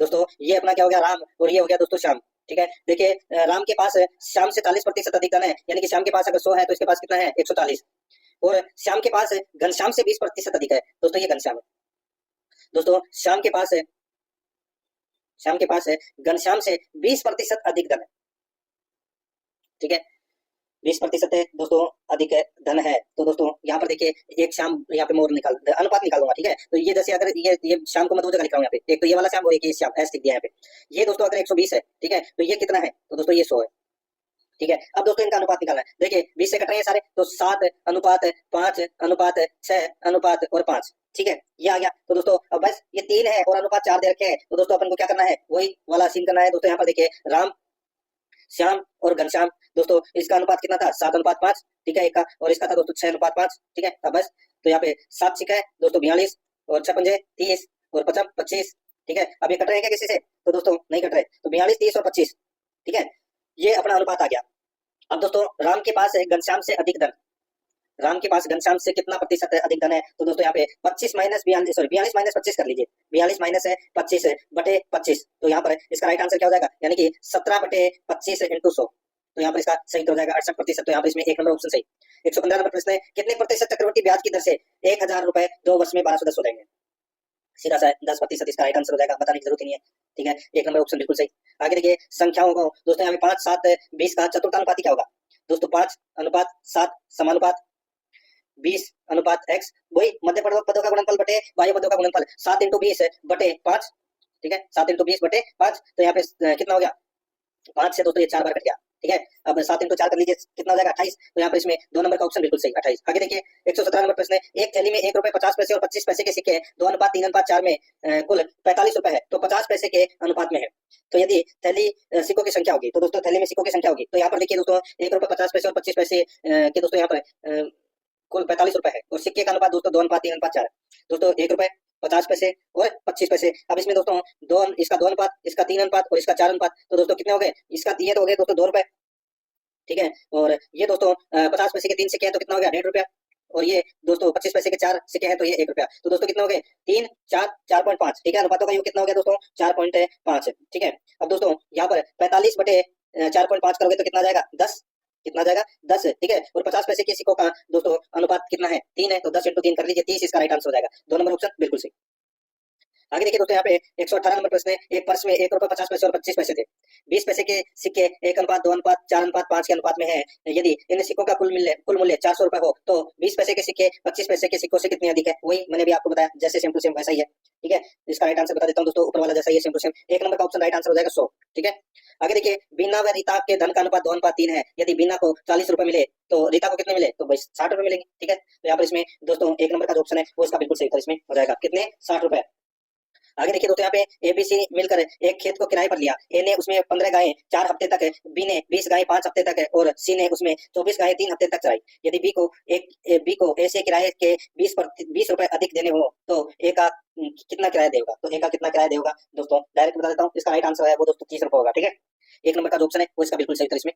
दोस्तों ये अपना क्या हो गया? राम, और ये हो गया दोस्तों श्याम, ठीक है। देखिए राम के पास श्याम से 40% अधिक धन है, यानी कि श्याम के पास अगर 100 है तो इसके पास कितना है? 140। और श्याम के पास घनश्याम से 20% अधिक है। दोस्तों ये घनश्याम है। दोस्तों श्याम के पास घनश्याम से 20% अधिक धन है, ठीक है। 20% है दोस्तों अधिक धन है। तो दोस्तों यहाँ पर देखिए एक श्याम, यहाँ पे मोर अनुपात निकाल दूंगा, ठीक है। तो ये जैसे अगर ये श्याम को मैं 2 जगह लिख रहा हूँ, यहाँ पे एक तो ये वाला श्याम और एक ये श्याम, ऐसे लिख दिया यहाँ पे। ये दोस्तों अगर 120 है, ठीक है, तो ये कितना है? तो दोस्तों ये 100 है, ठीक है। अब दोस्तों इनका अनुपात निकालना है। देखिए 20 से कट रहे हैं सारे, तो 7:5:5:5 और 5, ठीक है, ये आ गया। तो दोस्तों अब बस ये 3 है और अनुपात 4 दे रखे हैं। तो दोस्तों अपन को क्या करना है? वही वाला सीन करना है। दोस्तों यहाँ पर देखिए राम, श्याम और घनश्याम, दोस्तों इसका अनुपात कितना था? 7:5, ठीक है, एक का, और इसका था दोस्तों 6:5, ठीक है। अब बस तो यहाँ पे 7 6 है दोस्तों 42 और 6 पंजे 30 और 5 25, ठीक है। अब ये कट रहे हैं क्या किसी से? तो दोस्तों नहीं कट रहे। तो 42 30 और 25, ठीक है, ये अपना अनुपात आ गया। अब दोस्तों राम के पास है घनश्याम से अधिक धन, राम के पास घनश्याम से कितना प्रतिशत है अधिक धन है? तो दोस्तों यहाँ पे 25 माइनस 42 माइनस 25 कर लीजिए, 42 माइनस 25 बटे 25। तो यहाँ पर इसका राइट आंसर क्या हो जाएगा? यानी कि 17 बटे 25 इंटू 100। तो यहाँ पर इसका सही हो जाएगा 68%। तो यहाँ पर इसमें एक नंबर ऑप्शन सही। 115 नंबर प्रश्न है, कितने प्रतिशत चक्रवृद्धि ब्याज की दर से 1000 रुपए 2 वर्ष में 1210 हो जाएंगे? सीधा सा 10% इसका राइट आंसर हो जाएगा, बताने की जरूरत नहीं है, ठीक है, एक नंबर ऑप्शन बिल्कुल सही। आगे देखिए संख्याओं को दोस्तों यहाँ पे 5 7 20 का चतुर्थानुपाती क्या होगा? दोस्तों 5:7 समानुपात 20:x, वही मध्य पदों का गुणनफल बटे बाह्य पदों का गुणनफल 7 × 20 बटे 5। ठीक है, 7 × 20 बटे 5, तो यहाँ पे कितना हो गया, 5 से दोस्तों ये 4 बार कट गया। ठीक है, अब 7 × 4 कर लीजिए, कितना हो जाएगा 28। तो यहाँ पर इसमें 2 नंबर का ऑप्शन बिल्कुल सही 28। आगे देखिए 117 नंबर प्रश्न है, एक थैली में ₹1.50 और 25 पैसे के सिक्के 2:3:4 में कुल 45 रुपए है, तो 50 पैसे के अनुपात में है। तो यदि थैली सिक्कों की संख्या होगी, तो दोस्तों थैली में सिक्कों की संख्या होगी, तो यहाँ पर देखिए दोस्तों ₹1.50 और 25 पैसे के दोस्तों यहाँ पर कुल 45 रुपए है, और सिक्के का अनुपात दोस्तों 2:3:4 है। दोस्तों ₹1.50 और 25 पैसे। अब इसमें दोस्तों इसका 2 अनुपात, इसका 3 अनुपात और इसका 4 अनुपात, तो दोस्तों कितने हो गए, इसका ये तो हो गए दोस्तों 2 रुपए। ठीक है, और ये दोस्तों 50 पैसे के 3 सिक्के हैं, तो कितना हो गया 1.5 रुपया, और ये दोस्तों 25 पैसे के 4 सिक्के हैं, तो ये 1 रुपया। तो दोस्तों कितने हो गए 3, 4, 4.5। ठीक है, अनुपातों का योग कितना हो गया दोस्तों 4.5। ठीक है, अब दोस्तों यहाँ पर 45 बटे 4.5 करोगे तो कितना जाएगा 10, कितना जाएगा 10। ठीक है, और 50 पैसे के सिक्कों का दोस्तों अनुपात कितना है 3 है, तो 10 × 3 कर लीजिए, 30 इसका राइट आंसर हो जाएगा। 2 नंबर ऑप्शन बिल्कुल सही। आगे देखिए दोस्तों यहाँ पे 118 नंबर प्रश्न है, एक पर्स में ₹1.50 और 25 पैसे थे। 20 पैसे के सिक्के 1:2:4:5 के अनुपात में है। यदि इन सिक्कों का कुल मूल्य 400 रुपए हो, तो 20 पैसे के सिक्के 25 पैसे के सिक्कों से कितने अधिक है। वही मैंने भी आपको बताया, जैसे सेम टू सेम वैसा ही है। ठीक है, इसका राइट आंसर बता देता हूँ दोस्तों, ऊपर वाला जैसा ही है सेम टू सेम। 1 नंबर का ऑप्शन राइट आंसर हो जाएगा 100। ठीक है, आगे देखिए बीना व रीता के धन का अनुपात 2:3 है। यदि बीना को 40 रुपए मिले, तो रीता को कितने मिले, तो भाई 60 रुपए मिलेंगे। ठीक है, तो यहाँ पर इसमें दोस्तों 1 नंबर का जो ऑप्शन है वो इसका बिल्कुल सही था, इसमें हो जाएगा कितने 60 रुपए। आगे देखिए दोस्तों यहाँ पे एबीसी मिलकर एक खेत को किराए पर लिया। ए ने उसमें 15 गायें 4 हफ्ते तक, बी ने 20 गायें 5 हफ्ते तक और सी ने उसमें 24 गायें 3 हफ्ते तक चराई। यदि बी को ए से किराए के 20 रुपए अधिक देने हो, तो ए का कितना किराया देगा, तो ए का कितना किराया देगा दोस्तों डायरेक्ट बता देता हूँ। इसका राइट आंसर है वो दोस्तों 30 रुपए होगा। ठीक है, 1 नंबर का जो ऑप्शन है वो इसका बिल्कुल सही था, इसमें